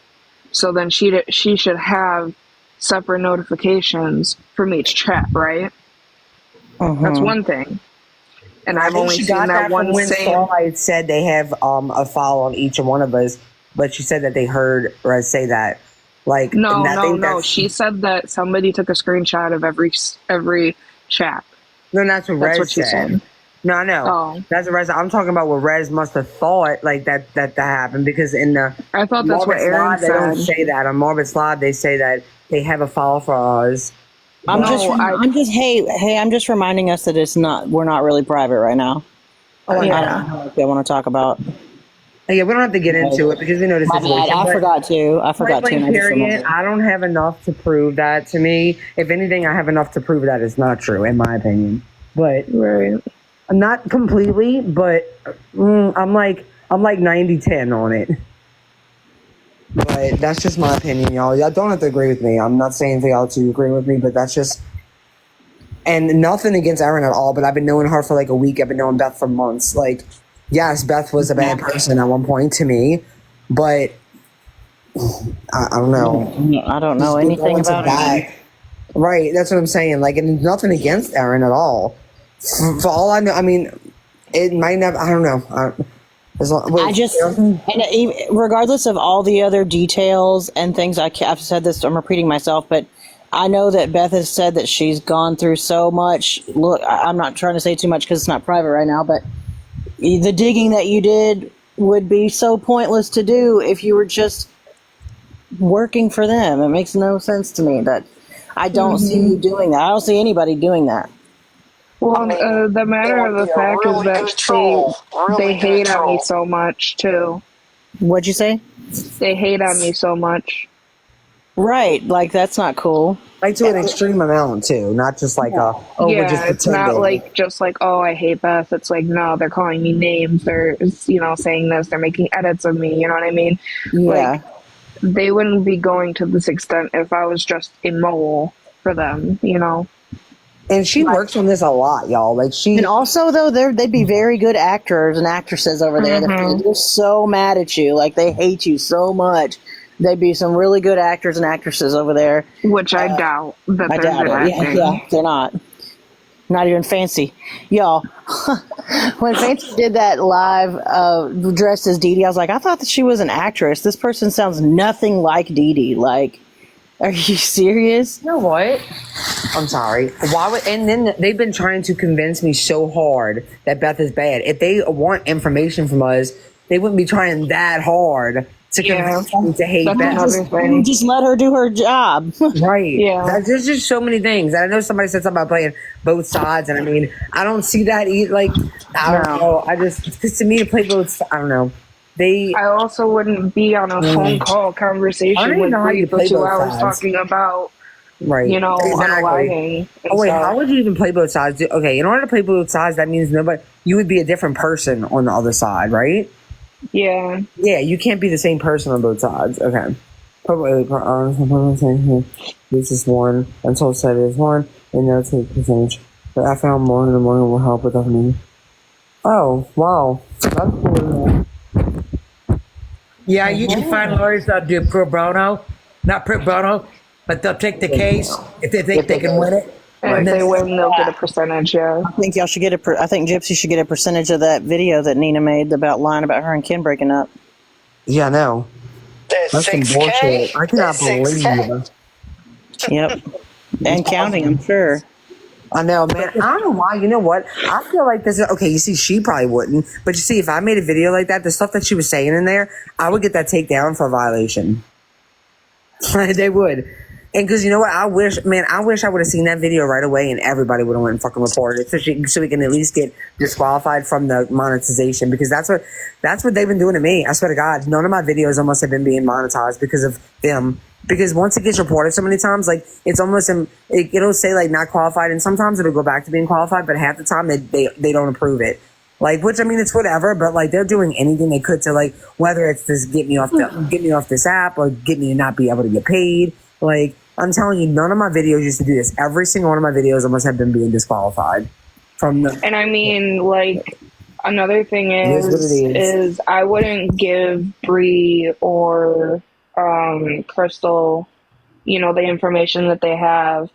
So then she should have separate notifications from each chat, right? That's one thing. And I I've think only she seen got that that one from when same. Starlight said they have a follow on each one of us, but she said that they heard or say that Like No, and I no, think no. that's She said that somebody took a screenshot of every chat. no, that's what That's Rez what she said. said. No, I know. Oh, That's what Rez. I'm talking about what Rez must have thought like that happened because in the I thought that's what Morbid's Aaron Live they don't said. say that. On Morbid's Live they say that they have a file for us. I'm just, No, I'm just, hey, I'm just reminding us that we're not really private right now. Oh, I yeah. know. I don't know if they want to talk about. Yeah, we don't have to get into it because we know the My bad. situation. I But forgot to. point blank And I just period, remembered. I don't have enough to prove that to me. If anything, I have enough to prove that it's not true, in my opinion. But Right. not completely, but I'm like 90-10 on it. But that's just my opinion, y'all. Y'all don't have to agree with me. I'm not saying for y'all to agree with me, but that's just. And nothing against Erin at all, but I've been knowing her for like a week. I've been knowing Beth for months. Like, yes, Beth was a bad person at one point to me, but I don't know. I don't know Just anything going to about that. it. Right, that's what I'm saying. Like, and nothing against Erin at all. For all I know, I mean, it might not. I don't know. Regardless of all the other details and things, I've said this, I'm repeating myself, but I know that Beth has said that she's gone through so much. Look, I'm not trying to say too much because it's not private right now, but the digging that you did would be so pointless to do if you were just working for them. It makes no sense to me that I don't see you doing that. I don't see anybody doing that. Well, the matter of the fact is that they hate on me so much too. What'd you say? They hate on me so much. Right, like that's not cool. like to an extreme amount too, not just like we're just Yeah, it's not pretending. like just like, oh, I hate Beth. It's like, no, they're calling me names. They're, saying this. They're making edits of me. You know what I mean? Yeah. Like, they wouldn't be going to this extent if I was just a mole for them, And she works on this a lot, y'all. Like And also, though, they'd be very good actors and actresses over there. They're so mad at you, like they hate you so much. They'd be some really good actors and actresses over there. Which I doubt that I they're doubt good it. acting. Yeah, they're not even fancy, y'all. When Fancy did that live dressed as Dee Dee, I was like, I thought that she was an actress. This person sounds nothing like Dee Dee. Like, are you serious? You know what? I'm sorry. Why would? And then they've been trying to convince me so hard that Beth is bad. If they want information from us, they wouldn't be trying that hard to convince me to hate That's Beth. another thing. Just let her do her job. Right. Yeah. There's just so many things. And I know somebody said something about playing both sides, and I mean, I don't see that either. Like, I don't know. Because to me, to play both, I don't know. I also wouldn't be on a phone call I don't conversation even with know how you Bree for play 2 both hours sides. talking about, Right. unaliving. Oh wait, how would you even play both sides? Okay, in order to play both sides, that means you would be a different person on the other side, right? Yeah. Yeah, you can't be the same person on both sides. Okay. This is one. Until said is one, and that's a percentage. But I found more in the morning will help with me. Oh wow, that's cool. Yeah, you can find lawyers that do pro bono, not pro bono, but they'll take the case if they think they can win it. And if they win, they'll get a percentage, yeah. I think y'all should get I think Gypsy should get a percentage of that video that Nina made about lying about her and Ken breaking up. Yeah, no. That's some bullshit. I cannot believe. Yep. And counting, I'm sure. I know, man. I don't know why. You know what? I feel like this is okay. You see, she probably wouldn't, but you see, if I made a video like that, the stuff that she was saying in there, I would get that taken down for a violation. They would, and because you know what? I wish I would have seen that video right away, and everybody would have went and fucking reported it, so we can at least get disqualified from the monetization, because that's what they've been doing to me. I swear to God, none of my videos almost have been being monetized because of them. Because once it gets reported so many times, like it's almost it'll say like not qualified, and sometimes it'll go back to being qualified, but half the time they don't approve it. Like, which I mean, it's whatever, but like they're doing anything they could to, like, whether it's this get me off this app or get me to not be able to get paid. Like, I'm telling you, none of my videos used to do this. Every single one of my videos almost have been being disqualified from the. And I mean, like, another thing is I wouldn't give Bree or Crystal, the information that they have,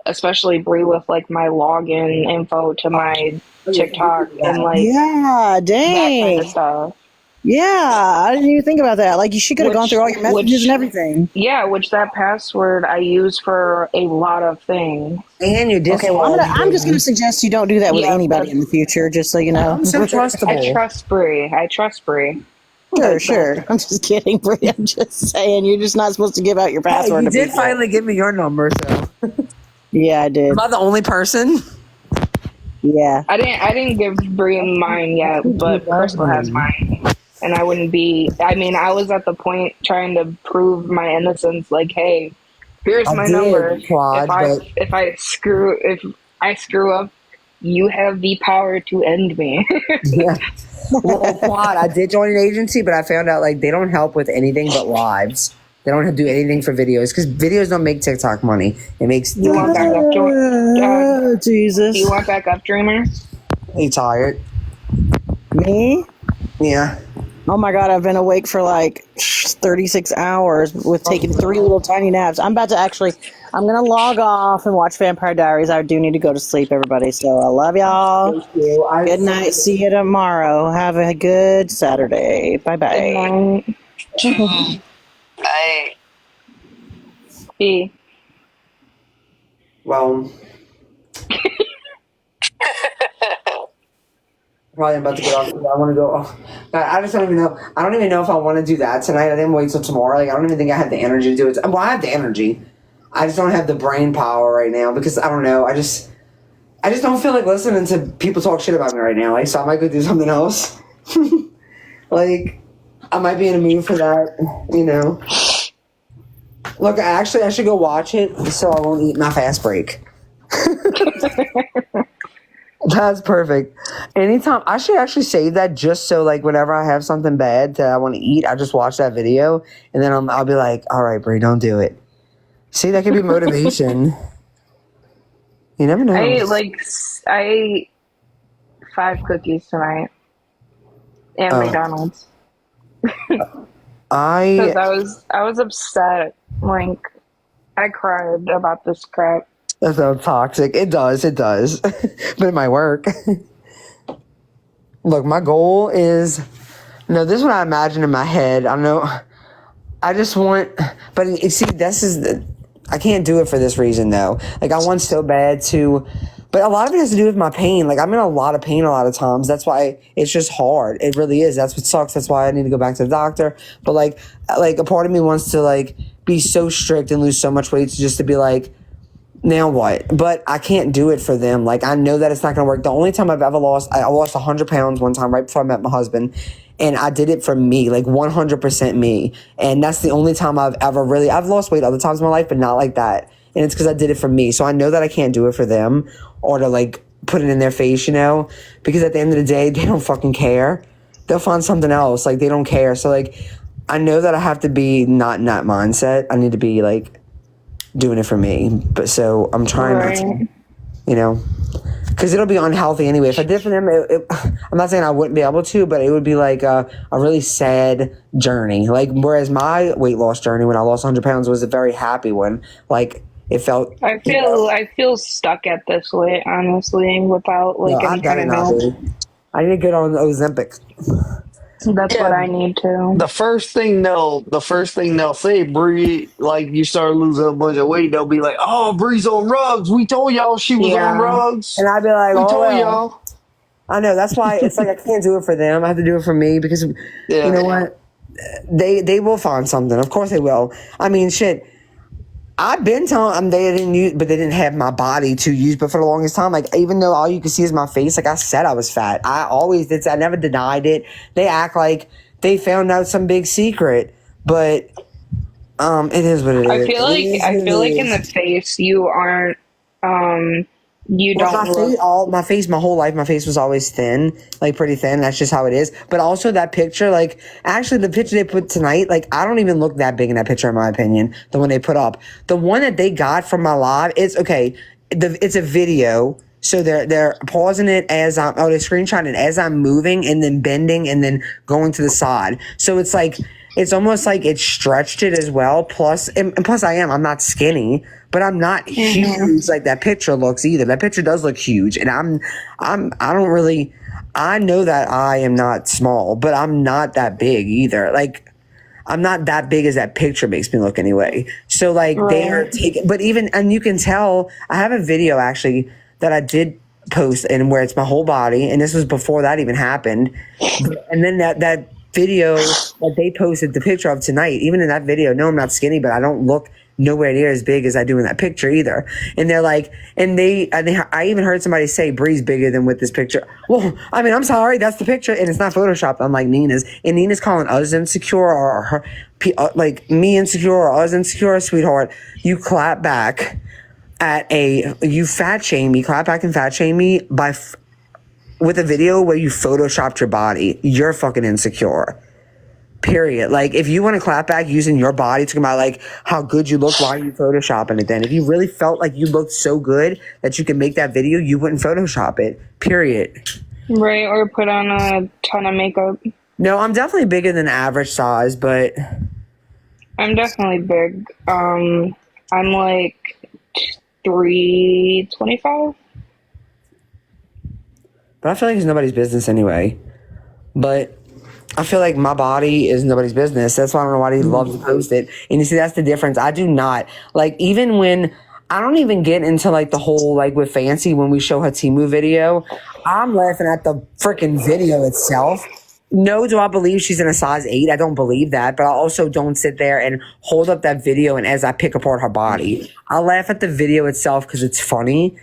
especially Bree, with like my login info to my TikTok and like Yeah, that kind dang. of stuff. Yeah, I didn't even think about that. Like, she could have gone through all your messages and everything. Yeah, which that password I use for a lot of things. And your Okay, well, I'm just going to suggest you don't do that with Yeah, anybody in the future, just so you know. I'm so trustable. I trust Brie. Sure. I'm just kidding, Brie. I'm just saying, you're just not supposed to give out your Hey, password you to did people. finally give me your number, so. Yeah, I did. Am I the only person? Yeah. I didn't give Brie mine yet, but Crystal has mine. And I wouldn't be. I mean, I was at the point trying to prove my innocence. Like, hey, here's I my did, number. Claude, but If I screw up, you have the power to end me. yeah. Well, Claude, I did join an agency, but I found out like they don't help with anything but lives. They don't do anything for videos because videos don't make TikTok money. It makes. You want backup, Jesus. you want backup, Dreamer? You tired? Me? Yeah. Oh my God, I've been awake for like 36 hours with taking 3 little tiny naps. I'm going to log off and watch Vampire Diaries. I do need to go to sleep, everybody. So I love y'all. Thank you. Good night. See you tomorrow. Have a good Saturday. Bye Good bye. night. I B. well. Probably about to get off. I want to go. Oh, God, I just don't even know. I don't even know if I want to do that tonight. I didn't wait till tomorrow. Like I don't even think I have the energy to do it. Well, I have the energy. I just don't have the brain power right now because I don't know. I just don't feel like listening to people talk shit about me right now. Like so, I might go do something else. Like I might be in a mood for that. You know. Look, I should go watch it so I won't eat my fast break. That's perfect. Anytime I should actually save that just so like whenever I have something bad that I want to eat, I just watch that video and then I'll be like, all right, Brie, don't do it. See, that could be motivation. You never know. I ate 5 cookies tonight, and McDonald's. Because I was upset. Like I cried about this crap. That's so toxic. It does, but it might work. Look, my goal is, this is what I imagine in my head. I know, I just want, but you see, I can't do it for this reason though. Like I want so bad to, but a lot of it has to do with my pain. Like I'm in a lot of pain a lot of times. That's why it's just hard. It really is. That's what sucks. That's why I need to go back to the doctor. But like a part of me wants to like be so strict and lose so much weight just to be like, now what? But I can't do it for them. Like I know that it's not going to work. The only time I've ever lost, I lost 100 pounds one time right before I met my husband. And I did it for me, like 100% me. And that's the only time I've lost weight other times in my life, but not like that. And it's because I did it for me. So I know that I can't do it for them or to like put it in their face, because at the end of the day, they don't fucking care. They'll find something else. Like they don't care. So like, I know that I have to be not in that mindset. I need to be like, doing it for me, but so I'm trying not to, because it'll be unhealthy anyway. If I did it for them, I'm not saying I wouldn't be able to, but it would be like a really sad journey. Like whereas my weight loss journey when I lost 100 pounds was a very happy one. Like it felt. I feel stuck at this weight, honestly, without like any kind of help. I need to get on Ozempic. That's what I need to. The first thing they'll say, Bree, like you start losing a bunch of weight, they'll be like, "Oh, Bree's on rugs. We told y'all she was on rugs." And I'd be like, "We "Oh, told well." y'all." I know that's why it's like I can't do it for them. I have to do it for me because you know what? They will find something. Of course they will. I mean, shit. I've been telling them they didn't use, but they didn't have my body to use. But for the longest time, like even though all you could see is my face, like I said, I was fat. I always did. I never denied it. They act like they found out some big secret, but it is what it is. I feel like in the face you aren't. You don't look. My whole life, my face was always thin, like pretty thin. That's just how it is. But also that picture, like actually the picture they put tonight, like I don't even look that big in that picture in my opinion. The one they put up, the one that they got from my live, it's okay. It's a video, so they're pausing it as they're screenshotting it as I'm moving and then bending and then going to the side. So it's like. It's almost like it stretched it as well. Plus I'm not skinny, but I'm not huge like that picture looks either. That picture does look huge, and I I know that I am not small, but I'm not that big either. Like, I'm not that big as that picture makes me look anyway. So like they are Right. taking, but even, and you can tell, I have a video actually that I did post and where it's my whole body. And this was before that even happened. And then that video that they posted the picture of tonight, even in that video, no, I'm not skinny, but I don't look nowhere near as big as I do in that picture either. And they're like, I even heard somebody say Bree's bigger than with this picture. Well, I mean, I'm sorry, that's the picture, and it's not photoshopped, unlike Nina's. And Nina's calling us insecure or her, like me insecure or us insecure, sweetheart. You clap back you fat shame me, clap back and fat shame me with a video where you photoshopped your body. You're fucking insecure. Period. Like, if you want to clap back using your body, talking about like how good you look, why are you photoshopping it then? If you really felt like you looked so good that you could make that video, you wouldn't photoshop it. Period. Right, or put on a ton of makeup. No, I'm definitely bigger than average size, but I'm definitely big. I'm like 325. but I feel like it's nobody's business anyway. But I feel like my body is nobody's business. That's why I don't know why they love to post it. And you see, that's the difference. I do not. Like, even when I don't even get into like the whole, like with Fancy, when we show her Temu video, I'm laughing at the freaking video itself. No, do I believe she's in a size 8? I don't believe that. But I also don't sit there and hold up that video and as I pick apart her body. I laugh at the video itself because it's funny.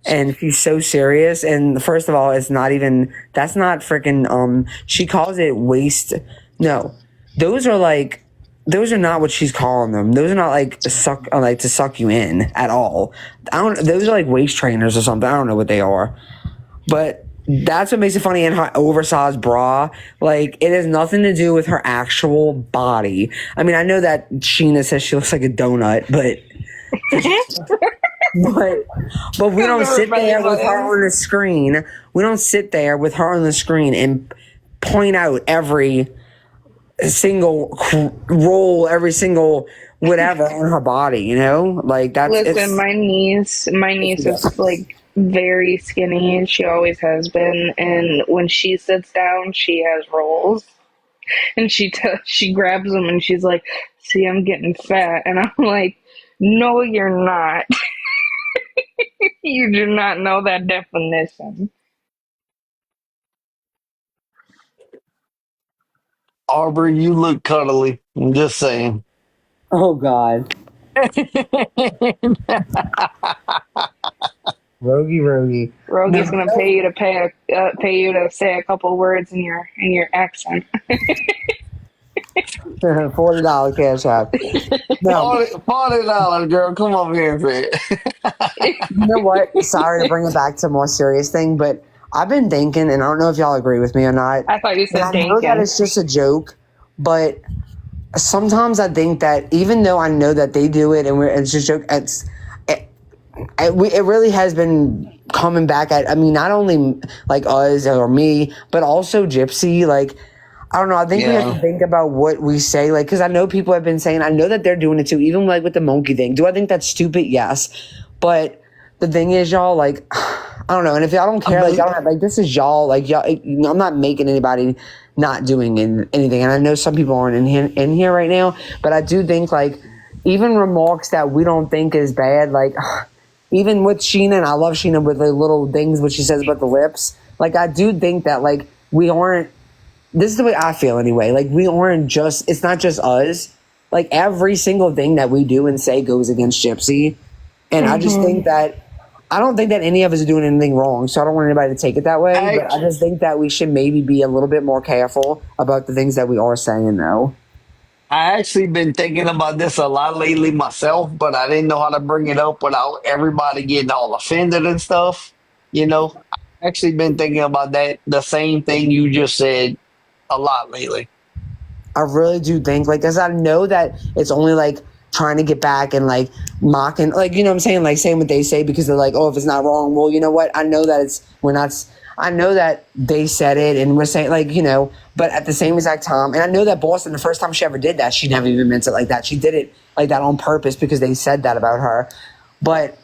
And she's so serious. And first of all, it's not even, that's not freaking, she calls it waist. No, those are not what she's calling them. Those are not like to suck you in at all. Those are like waist trainers or something. I don't know what they are. But that's what makes it funny. And her oversized bra, like, it has nothing to do with her actual body. I mean, I know that Sheena says she looks like a donut, but but we don't sit there with her on the screen. We don't sit there with her on the screen and point out every single roll, every single whatever on her body, you know? Like, that's Listen, my niece is like very skinny, and she always has been. And when she sits down, she has rolls, and she grabs them, and she's like, "See, I'm getting fat," and I'm like, "No, you're not. You do not know that definition." Aubrey, you look cuddly. I'm just saying. oh God. Rogie. Rogi's gonna pay you to pay you to say a couple words in your accent. $40 cash app. No, $40, girl. Come over here and say it. you know what? Sorry to bring it back to a more serious thing, but I've been thinking, and I don't know if y'all agree with me or not. I thought you said And I know that it's just a joke, but sometimes I think that even though I know that they do it and it's just a joke, it really has been coming back at, I mean, not only like us or me, but also Gypsy. Like, I don't know. I think we have to think about what we say. Like, because I know people have been saying, I know that they're doing it too, even like with the monkey thing. Do I think that's stupid? Yes. But the thing is, y'all, like, I don't know. And if y'all don't care, like, y'all don't have, like, this is y'all, like, y'all, I'm not making anybody not doing anything. And I know some people aren't in here right now, but I do think, like, even remarks that we don't think is bad, like, even with Sheena, and I love Sheena with the little things what she says about the lips. Like, I do think that, like, we aren't, this is the way I feel anyway. Like, we aren't just, it's not just us. Like, every single thing that we do and say goes against Gypsy. And I just think that, I don't think that any of us are doing anything wrong. So I don't want anybody to take it that way. But I just think that we should maybe be a little bit more careful about the things that we are saying, though. I actually been thinking about this a lot lately myself, but I didn't know how to bring it up without everybody getting all offended and stuff. You know, I actually been thinking about that, the same thing you just said, a lot lately. I really do think, like, because I know that it's only like trying to get back and like mocking, like, you know what I'm saying, like saying what they say because they're like, oh, if it's not wrong, well, you know what, I know that I know that they said it and we're saying, like, you know, but at the same exact time, and I know that Boston, the first time she ever did that, she never even meant it like that. She did it like that on purpose because they said that about her. But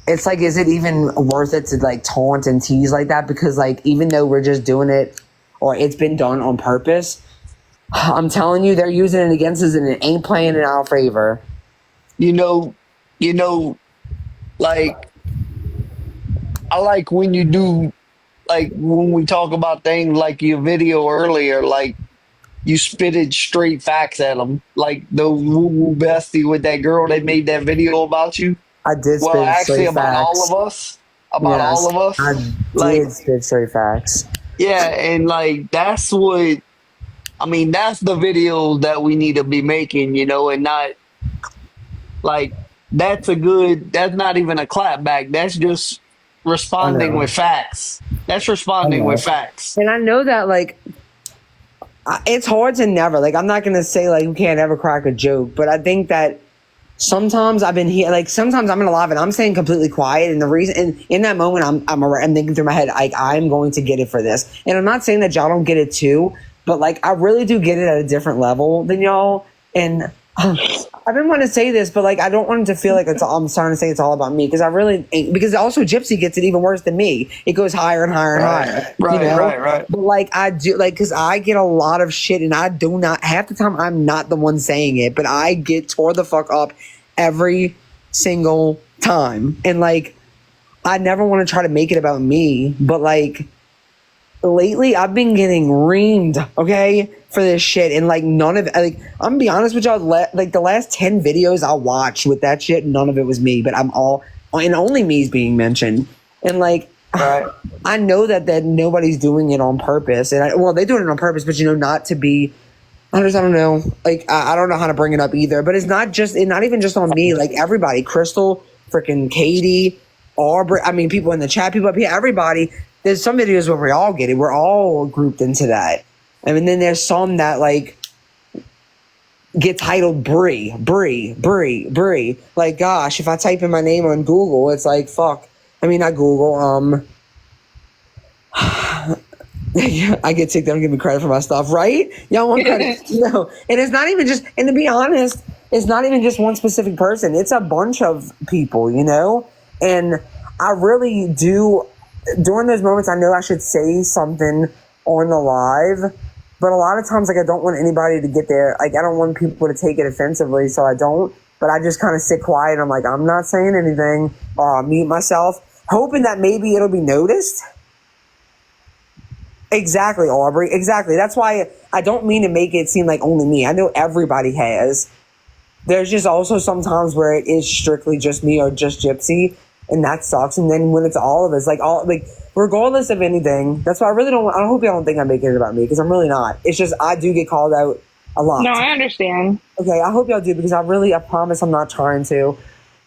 it's like, is it even worth it to like taunt and tease like that? Because like, even though we're just doing it, or it's been done on purpose, I'm telling you, they're using it against us, and it ain't playing in our favor. You know, you know, like I like when you do like when we talk about things like your video earlier, like you spitted straight facts at them, like the woo woo bestie with that girl that made that video about you. I did Well, spit actually, straight about all facts. of us, about all Yes, of I us. Like, did spit straight facts. yeah, and like that's what I mean. That's the video that we need to be making, and not like that's a good. That's not even a clapback. That's just I responding know. with facts. That's I responding with know. facts. And I know that, like, it's hard to never, like, I'm not going to say, like, you can't ever crack a joke, but I think that sometimes I've been here, like, sometimes I'm in a live and I'm staying completely quiet. And the reason, and in that moment, I'm thinking through my head, like, I'm going to get it for this. And I'm not saying that y'all don't get it too, but, like, I really do get it at a different level than y'all. And I've been wanting to say this, but like I don't want it to feel like I'm starting to say it's all about me, because I really ain't, because also Gypsy gets it even worse than me. It goes higher and higher and higher. Right. But like I do, like, because I get a lot of shit, and I do not, half the time I'm not the one saying it, but I get tore the fuck up every single time. And like I never want to try to make it about me, but like lately I've been getting reamed, okay, for this shit, and like none of it, like I'm gonna be honest with y'all, like the last 10 videos I watched with that shit, none of it was me, but I'm all, and only me's being mentioned. And like Right. I know that nobody's doing it on purpose, and well, they're doing it on purpose, but not to be, I don't know, like I don't know how to bring it up either, but it's not even just on me, like everybody, Crystal, freaking Katie, Aubrey, I mean, people in the chat, people up here, everybody. There's some videos where we all get it. We're all grouped into that. I mean, then there's some that like get titled Bree. Like, gosh, if I type in my name on Google, it's like, fuck. I mean, not Google. I get sick. They don't give me credit for my stuff, right? Y'all want credit? No. And it's not even just, and to be honest, it's not even just one specific person. It's a bunch of people, And I really do, during those moments, I know I should say something on the live, but a lot of times, like, I don't want anybody to get there. Like, I don't want people to take it offensively, so I don't. But I just kind of sit quiet. I'm like, I'm not saying anything. Mute myself, hoping that maybe it'll be noticed. Exactly, Aubrey. Exactly. That's why I don't mean to make it seem like only me. I know everybody has. There's just also sometimes where it is strictly just me or just Gypsy, and that sucks. And then when it's all of us, like regardless of anything, that's why I really don't. I hope y'all don't think I'm making it about me, because I'm really not. It's just I do get called out a lot. No, I understand. Okay, I hope y'all do, because I promise I'm not trying to.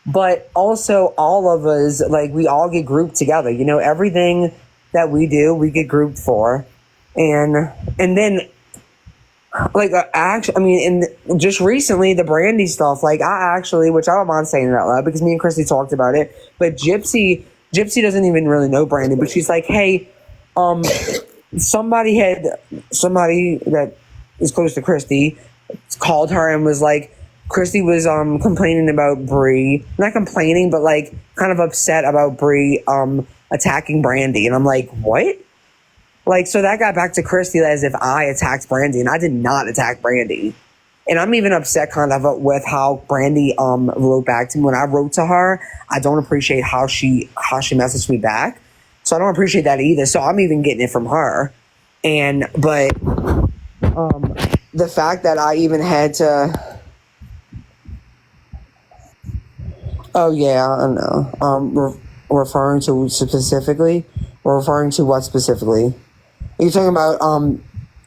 But also, all of us, like, we all get grouped together. Everything that we do, we get grouped for, and then. Like, just recently, the Brandy stuff, like, I actually, which I don't mind saying it out loud because me and Christy talked about it, but Gypsy doesn't even really know Brandy, but she's like, hey, somebody that is close to Christy called her and was like, Christy was complaining about Bree, not complaining, but like kind of upset about Bree attacking Brandy, and I'm like, what? Like, so that got back to Christy as if I attacked Brandy, and I did not attack Brandy. And I'm even upset kind of with how Brandy wrote back to me. When I wrote to her, I don't appreciate how she messaged me back. So I don't appreciate that either. So I'm even getting it from her. But the fact that I even had to, oh yeah, I know. Referring to specifically, or referring to what specifically? You're talking about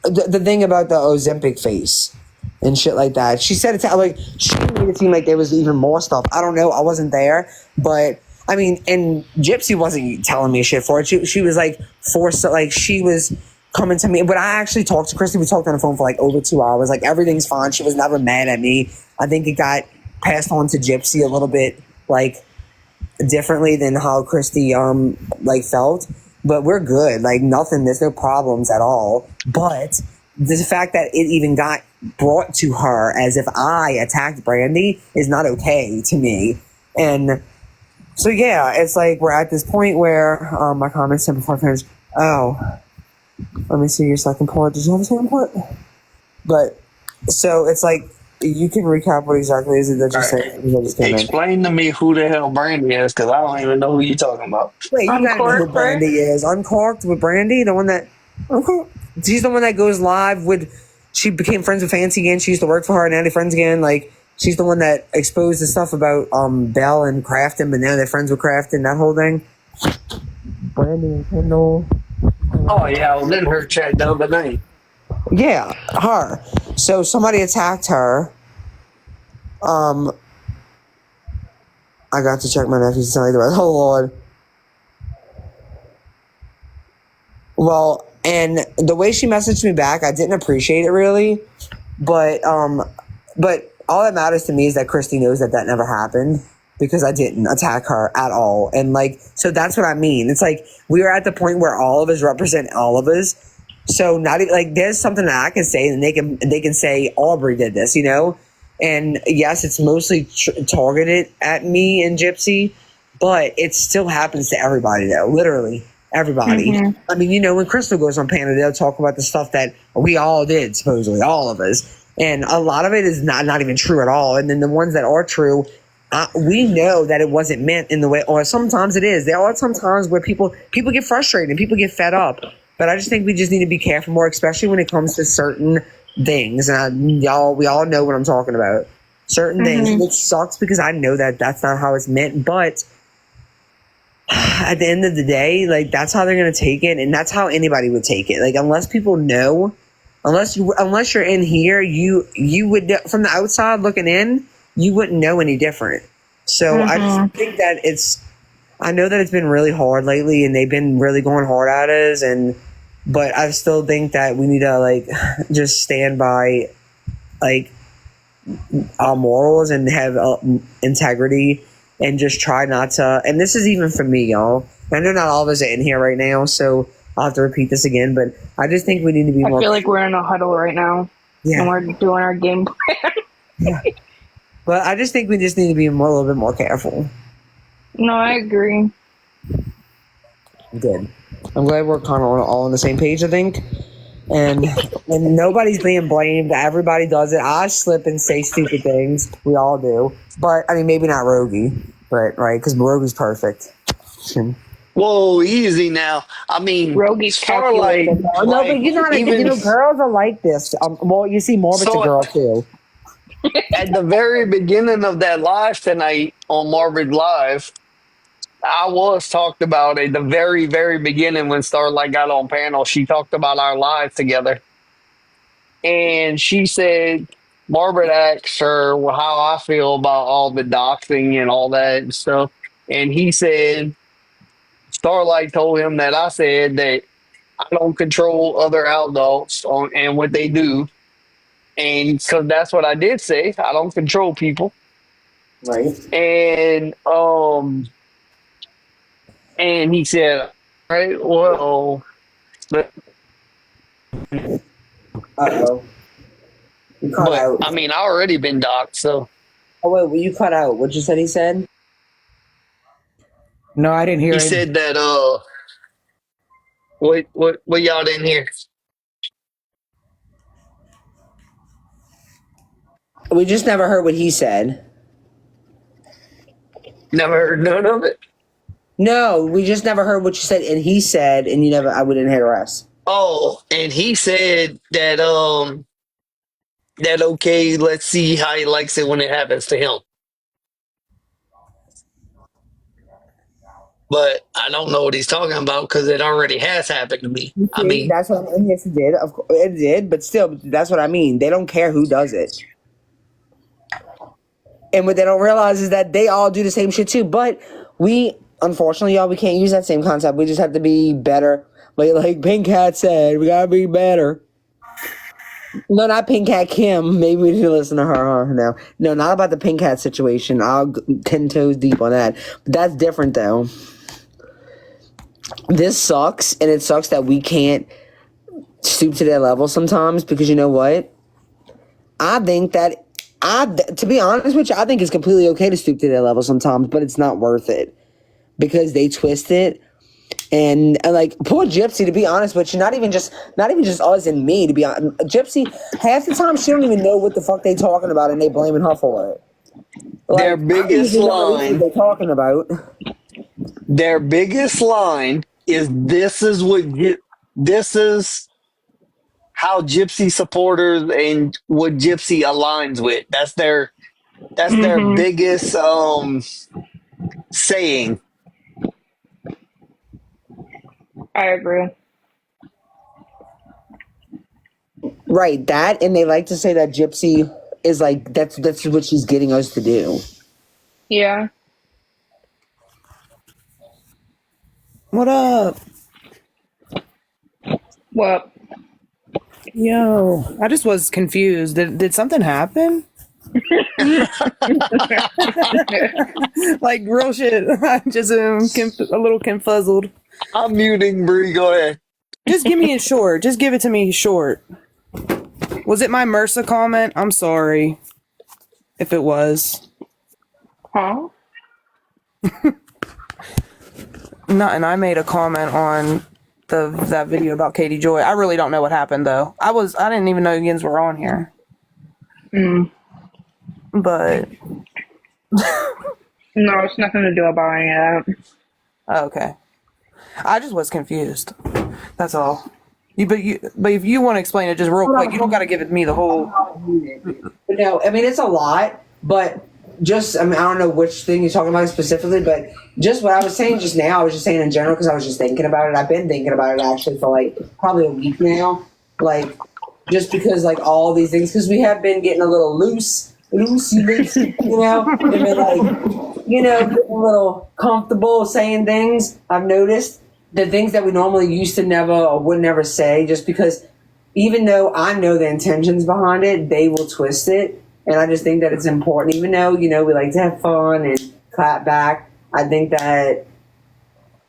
the thing about the Ozempic face and shit like that. She said it's like she made it seem like there was even more stuff. I don't know. I wasn't there, but I mean, and Gypsy wasn't telling me shit for it. She was like forced, like she was coming to me. But I actually talked to Christy. We talked on the phone for like over 2 hours. Like everything's fine. She was never mad at me. I think it got passed on to Gypsy a little bit like differently than how Christy like felt. But we're good. Like nothing. There's no problems at all. But the fact that it even got brought to her as if I attacked Brandy is not okay to me. And So yeah, it's like we're at this point where my comments said before I finish. Oh, let me see your second part. Did you have a second part? But so it's like you can recap what exactly is it that you All right. said. I just came in. Explain to me who the hell Brandy is, because I don't even know who you're talking about. Wait, you gotta know who Uncorked, right? Brandy is. Uncorked with Brandy, the one that she's the one that goes live with. She became friends with Fancy again. She used to work for her, and now they're friends again. Like she's the one that exposed the stuff about Belle and Crafton, but now they're friends with Crafton. That whole thing. Brandy and Kendall. Oh, yeah, I was in her chat the other night. Yeah, her. So somebody attacked her. I got to check my nephew's telling the rest. Oh Lord. Well, and the way she messaged me back, I didn't appreciate it really, but all that matters to me is that Christy knows that never happened because I didn't attack her at all, and like so that's what I mean. It's like we are at the point where all of us represent all of us. So not even, like there's something that I can say, and they can say Aubrey did this, you know. And yes, it's mostly targeted at me and Gypsy, but it still happens to everybody though, literally. Everybody. Mm-hmm. I mean, you know, when Crystal goes on panel, they'll talk about the stuff that we all did, supposedly, all of us. And a lot of it is not even true at all. And then the ones that are true, we know that it wasn't meant in the way, or sometimes it is. There are some times where people get frustrated and people get fed up. But I just think we just need to be careful more, especially when it comes to certain things. And we all know what I'm talking about. Certain things. And it sucks because I know that that's not how it's meant, but at the end of the day, like that's how they're gonna take it, and that's how anybody would take it. Like unless people know, unless you're in here, you would, from the outside looking in, you wouldn't know any different. So I just think that I know that it's been really hard lately, and they've been really going hard at us, but I still think that we need to like just stand by like our morals and have integrity. And just try not to, and this is even for me, y'all. I know not all of us are in here right now, so I'll have to repeat this again, but I just think we need to be more. I feel like we're in a huddle right now. Yeah. And we're doing our game plan. Yeah. But I just think we just need to be a little bit more careful. No, I agree. Good. I'm glad we're kind of all on the same page, I think. And nobody's being blamed. Everybody does it. I slip and say stupid things. We all do. But, I mean, maybe not Rogie. But, right? Because Rogie's perfect. Whoa, easy now. I mean, Rogie's Starlight. calculated. No, but you're not. You know, girls are like this. Well, you see Morbid's a girl, too. At the very beginning of that live tonight on Morbid Live, I was talked about at the very, very beginning when Starlight got on panel. She talked about our live together. And she said, Margaret asked her how I feel about all the doxing and all that and stuff. And he said, Starlight told him that I said that I don't control other outlaws and what they do. And because that's what I did say. I don't control people. Right. And he said, right, well, but uh-oh. You cut out. I mean, I already been docked, so. Oh, wait, well, you cut out. What you said he said? No, I didn't hear He it. said that, what y'all didn't hear? We just never heard what he said. Never heard none of it. No, we just never heard what you said, and he said, and I wouldn't hear the rest. Oh, and he said that, that okay, let's see how he likes it when it happens to him. But I don't know what he's talking about because it already has happened to me. See, I mean, that's what I mean. Yes, it did. Of course, it did, but still, that's what I mean. They don't care who does it. And what they don't realize is that they all do the same shit too. But unfortunately, y'all, we can't use that same concept. We just have to be better. Like Pink Cat said, we gotta be better. No, not Pink Cat Kim. Maybe we need to listen to her. No, not about the Pink Cat situation. I'll 10 toes deep on that. But that's different though. This sucks, and it sucks that we can't stoop to their level sometimes, because you know what? I think that to be honest with you, I think it's completely okay to stoop to their level sometimes, but it's not worth it. because they twist it. And like poor Gypsy, to be honest with you, not even just us and me, to be honest. Gypsy, half the time she don't even know what the fuck they talking about, and they blaming her for it. Like, Their biggest line they're talking about. Their biggest line is this is how Gypsy supporters and what Gypsy aligns with. That's their biggest saying. I agree. Right, that, and they like to say that Gypsy is like that's what she's getting us to do. Yeah. What up? What? Yo, I just was confused. Did something happen? Like real shit. I just a little confuzzled. I'm muting Bree. Go ahead. Just give me it short. Just give it to me short. Was it my MRSA comment? I'm sorry if it was. Huh? Nothing. I made a comment on that video about Katie Joy. I really don't know what happened though. I didn't even know Yins were on here. But No, it's nothing to do about any of that. okay. I just was confused. That's all. But if you want to explain it just real quick, you don't got to give it me the whole. But no, I mean it's a lot, but just I don't know which thing you're talking about specifically, but just what I was saying just now, I was just saying in general because I was just thinking about it. I've been thinking about it actually for like probably a week now, like just because like all these things because we have been getting a little loosey, you know, and been like getting a little comfortable saying things. I've noticed the things that we normally used to never or would never say, just because even though I know the intentions behind it, they will twist it. And I just think that it's important, even though, we like to have fun and clap back. I think that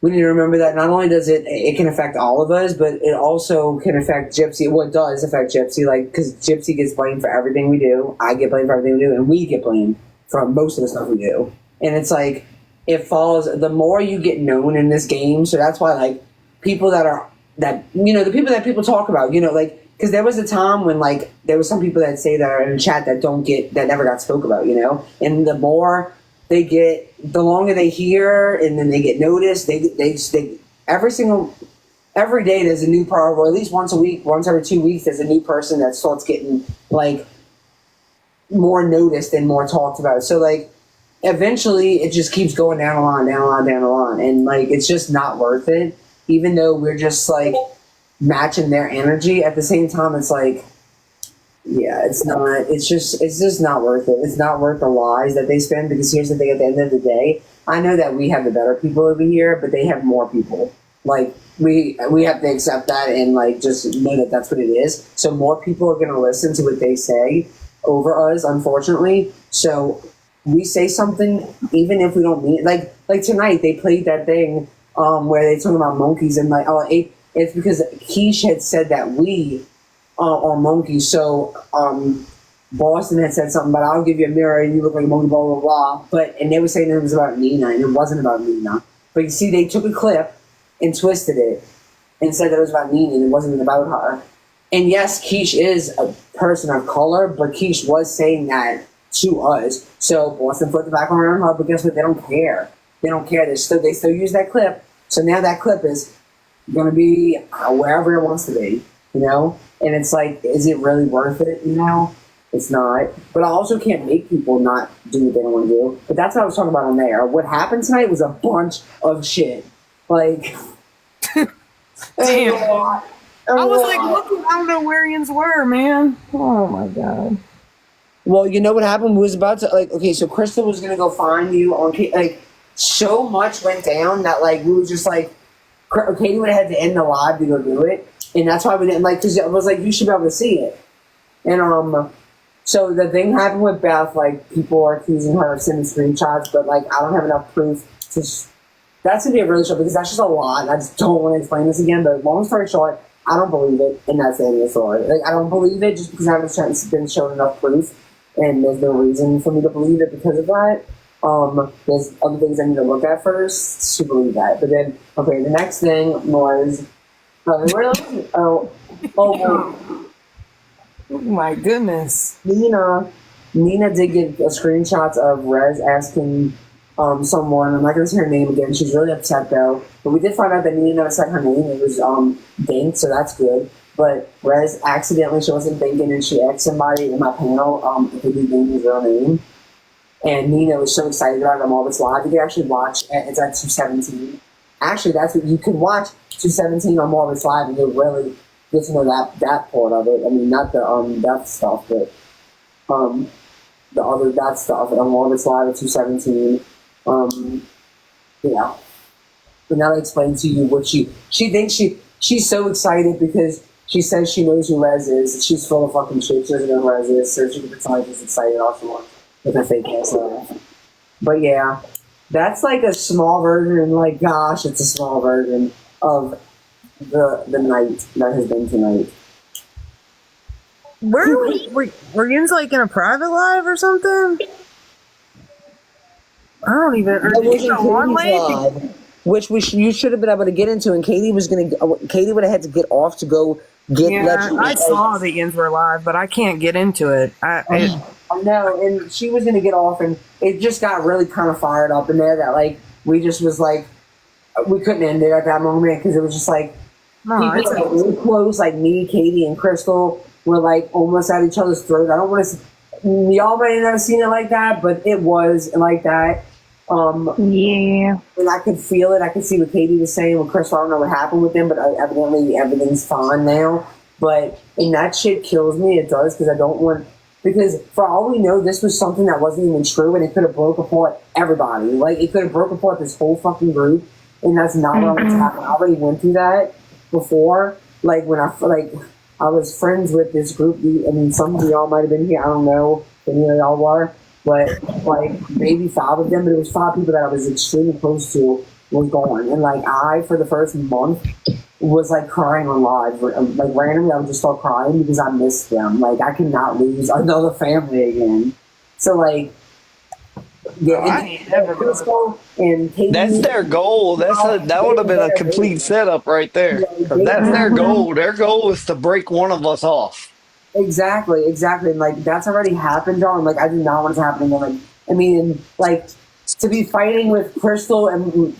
we need to remember that not only does it can affect all of us, but it also can affect Gypsy. Well, it does affect Gypsy, like, because Gypsy gets blamed for everything we do. I get blamed for everything we do, and we get blamed for most of the stuff we do. And it's like, it falls, the more you get known in this game, so that's why, like, people the people that people talk about, like, because there was a time when, like, there was some people that say that are in the chat that never got spoke about, and the more they get, the longer they hear, and then they get noticed, they every day there's a new part, or at least once a week, once every 2 weeks, there's a new person that starts getting, like, more noticed and more talked about. So, like, eventually it just keeps going down the line, down the line, down the line. And, like, it's just not worth it. Even though we're just, like, matching their energy, at the same time, it's like, yeah, it's just not worth it. It's not worth the lies that they spend, because here's the thing, at the end of the day, I know that we have the better people over here, but they have more people. Like, we have to accept that and, like, just know that that's what it is. So more people are going to listen to what they say over us, unfortunately. So we say something, even if we don't mean it. Like tonight, they played that thing where they talking about monkeys, and like, it's because Keish had said that we are monkeys. So Boston had said something about, I'll give you a mirror and you look like a monkey, blah, blah, blah. And they were saying it was about Nina, and it wasn't about Nina. But you see, they took a clip and twisted it and said that it was about Nina and it wasn't about her. And yes, Keish is a person of color, but Keish was saying that to us. So Boston flipped it back around her, but guess what? They don't care. They don't care. They still use that clip. So now that clip is going to be wherever it wants to be, And it's like, is it really worth it? It's not. But I also can't make people not do what they don't want to do. But that's what I was talking about on there. What happened tonight was a bunch of shit. Like, damn. I was like looking, I don't know where Yins were, man. Oh my god. Well, you know what happened? We was about to, like, okay, so Crystal was going to go find you on, like, so much went down that, like, we were just like, Katie would have had to end the live to go do it. And that's why we didn't, like, because I was like, you should be able to see it. And, so the thing happened with Beth, like, people are accusing her of sending screenshots, but, like, I don't have enough proof to, that's going to be a really short, because that's just a lot. I just don't want to explain this again, but long story short, I don't believe it, and that's the end of the story. Like, I don't believe it just because I haven't been shown enough proof, and there's no reason for me to believe it because of that. There's other things I need to look at first to believe that. But then, okay, the next thing was, oh, well, Oh my goodness. Nina did get screenshots of Rez asking someone. I'm not going to say her name again. She's really upset though. But we did find out that Nina never said her name. It was Dink, so that's good. But Rez accidentally, she wasn't thinking, and she asked somebody in my panel if they knew Dank's real name. And Nina was so excited about them all this live. You can actually watch. It's at 217. Actually, that's what you can watch 217 on Marvel's Live, and you'll really get to know that part of it. I mean, not the death stuff, but the other that stuff on Marvel's Live at 217. Yeah. But now I explain to you what she thinks she's so excited because she says she knows who Rez is. She's full of fucking shit. She doesn't know who Rez is, so she can pretend like she's excited all she wants with a fake ass laugh. But yeah, that's like a small version. Like, gosh, it's a small version of the night that has been tonight. Where were you like in a private live or something? I don't even. That wasn't Katie's live, which you should have been able to get into, and Katie was gonna. Katie would have had to get off to go get. Yeah, I saw the Yins were live, but I can't get into it. I know, and she was gonna get off, and it just got really kind of fired up in there that like we just was like we couldn't end it at that moment because it was just like people like really close, like me, Katie, and Crystal were like almost at each other's throats. I don't want to. Y'all might have never seen it like that, but it was like that. Yeah. And I could feel it. I could see what Katie was saying with Crystal. I don't know what happened with them, but evidently everything's fine now. But and that shit kills me. It does because I don't want. Because for all we know, this was something that wasn't even true, and it could have broke apart everybody. Like it could have broke apart this whole fucking group, and that's not what what's happened. I already went through that before. Like when I was friends with this group. I mean, some of y'all might have been here. I don't know if any of y'all were, but like maybe 5 of them. But it was 5 people that I was extremely close to was gone, and like I for the first month was like crying on live. Like randomly, I would just start crying because I missed them. Like I could not lose another family again. So like, yeah, and Katie, That's their goal. That would have been a complete setup right there. That's their goal. Their goal is to break one of us off. Exactly. And like that's already happened, John. Like I do not want it to happen again. Like I mean, like to be fighting with Crystal and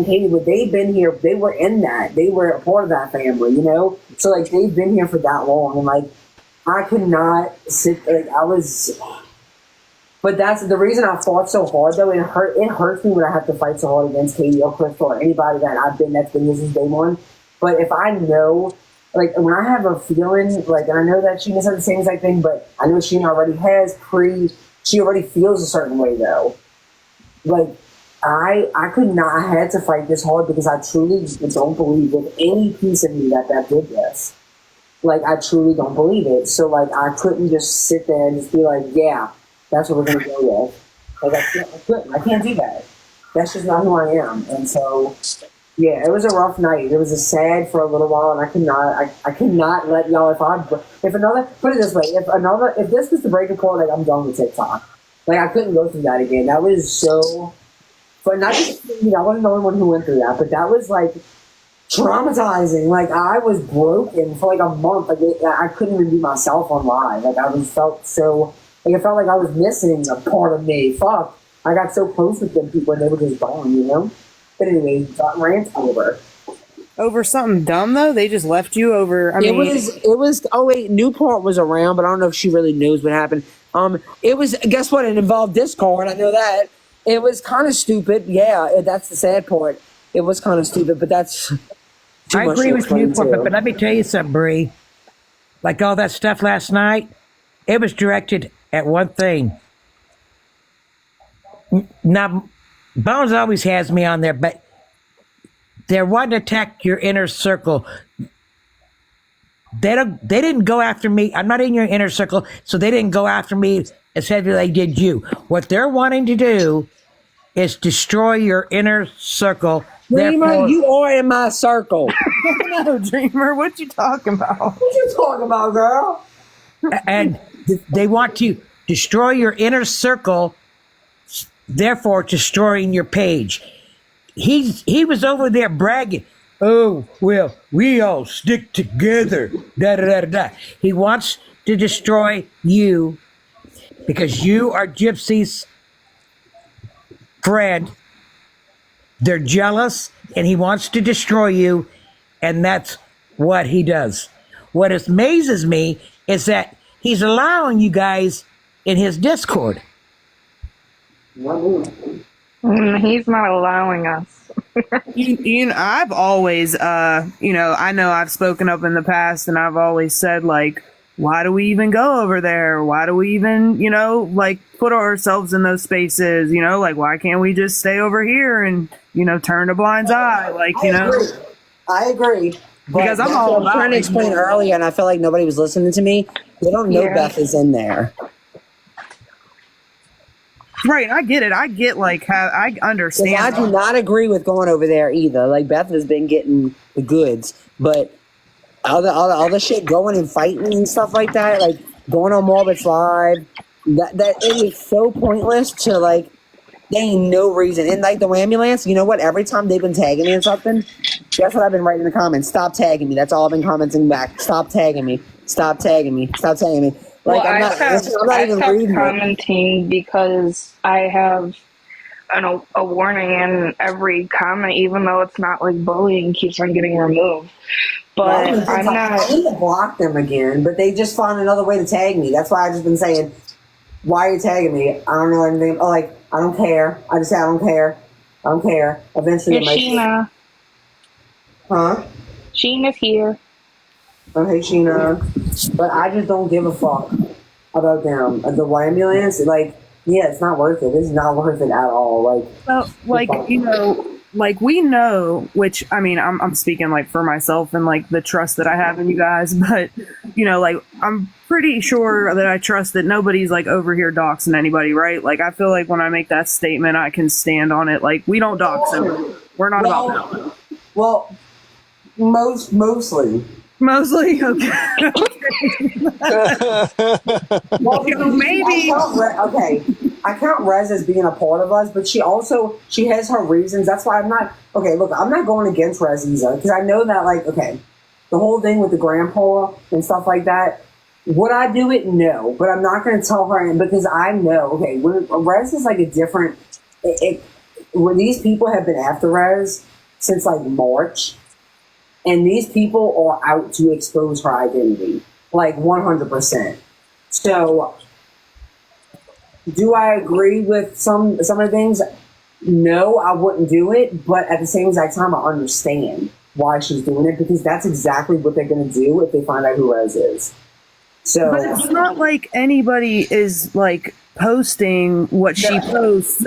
Katie, but they've been here. They were in that. They were a part of that family, you know. So like they've been here for that long, and like I could not sit. Like I was. But that's the reason I fought so hard, though. It hurts me when I have to fight so hard against Katie or Crystal or anybody that's been here since day one. But if I know, like, when I have a feeling, like, and I know that she doesn't have the same exact thing, but I know she already has she already feels a certain way, though. Like, I could not, I had to fight this hard because I truly don't believe with any piece of me that did this. Like, I truly don't believe it. So, like, I couldn't just sit there and just be like, yeah. That's what we're going to go with. Like, I can't do that. That's just not who I am. And so, yeah, it was a rough night. It was a sad for a little while, and I cannot let y'all, put it this way, if this was the breaking point, like, I'm done with TikTok. Like, I couldn't go through that again. That was so, but not just, I wasn't the only one who went through that, but that was, like, traumatizing. Like, I was broken for, like, a month. Like, I couldn't even be myself on live. Like, I felt so... Like, it felt like I was missing a part of me. Fuck. I got so close with them people when they were just gone, you know? But anyway, rant over. Over something dumb, though? They just left you over... It was... Oh, wait. Newport was around, but I don't know if she really knows what happened. It was... Guess what? It involved Discord. I know that. It was kind of stupid. Yeah, that's the sad part. It was kind of stupid, but that's... I agree with Newport, but let me tell you something, Bree. Like all that stuff last night, it was directed at one thing. Now, Bones always has me on there, but they're wanting to attack your inner circle. They didn't go after me. I'm not in your inner circle, so they didn't go after me as heavy as they did you. What they're wanting to do is destroy your inner circle. Dreamer, you are in my circle. No, Dreamer, what you talking about? What you talking about, girl? And they want to destroy your inner circle therefore destroying your page. He was over there bragging. Oh, well, we all stick together. Da da da da. He wants to destroy you because you are Gypsy's friend. They're jealous and he wants to destroy you, and that's what he does. What amazes me is that he's allowing you guys in his Discord. He's not allowing us. I've always, I know I've spoken up in the past and I've always said, like, why do we even go over there? Why do we even, put ourselves in those spaces? Like, why can't we just stay over here and, turn a blind eye? Like, I agree. But Because I'm that's all what about trying to explain earlier, and I feel like nobody was listening to me. They don't know Beth is in there. Right, I get it. I get, how I understand. I do not agree with going over there either. Like, Beth has been getting the goods, but all the shit going and fighting and stuff like that, like going on Morbid's Live, that it is so pointless to, like, there ain't no reason. And, like, the ambulance, you know what? Every time they've been tagging me in something, that's what I've been writing in the comments. Stop tagging me. That's all I've been commenting back. Stop tagging me. Stop tagging me. Stop tagging me. Like, Well, I'm not even reading it. commenting because I have a warning in every comment, even though it's not like bullying, keeps on getting removed. But I'm not. I need to block them again, but they just found another way to tag me. That's why I've just been saying, why are you tagging me? I don't know anything. Oh, like, I don't care. I just say I don't care. I don't care. Eventually, Here's Sheena. Huh? Sheena's here. Oh, hey, Sheena. But I just don't give a fuck about them. The ambulance, like, yeah, it's not worth it. It's not worth it at all. Like, well, we know, which, I mean, I'm speaking, like, for myself and, like, the trust that I have in you guys, but, like, I'm pretty sure that I trust that nobody's, like, over here doxing anybody, right? Like, I feel like when I make that statement, I can stand on it. Like, we don't dox them. We're not about that. Well, mostly. Mostly? Okay. Well, maybe. I count Rez as being a part of us, but she has her reasons. That's why I'm not going against Rez either, because I know that, like, okay, the whole thing with the grandpa and stuff like that, would I do it? No, but I'm not going to tell her, because I know, okay, when Rez is like a different, when these people have been after Rez since like March, and these people are out to expose her identity, like 100%. So, do I agree with some of the things? No, I wouldn't do it. But at the same exact time, I understand why she's doing it, because that's exactly what they're going to do if they find out who Rez is. So, but it's not like anybody is, like, posting what she posts.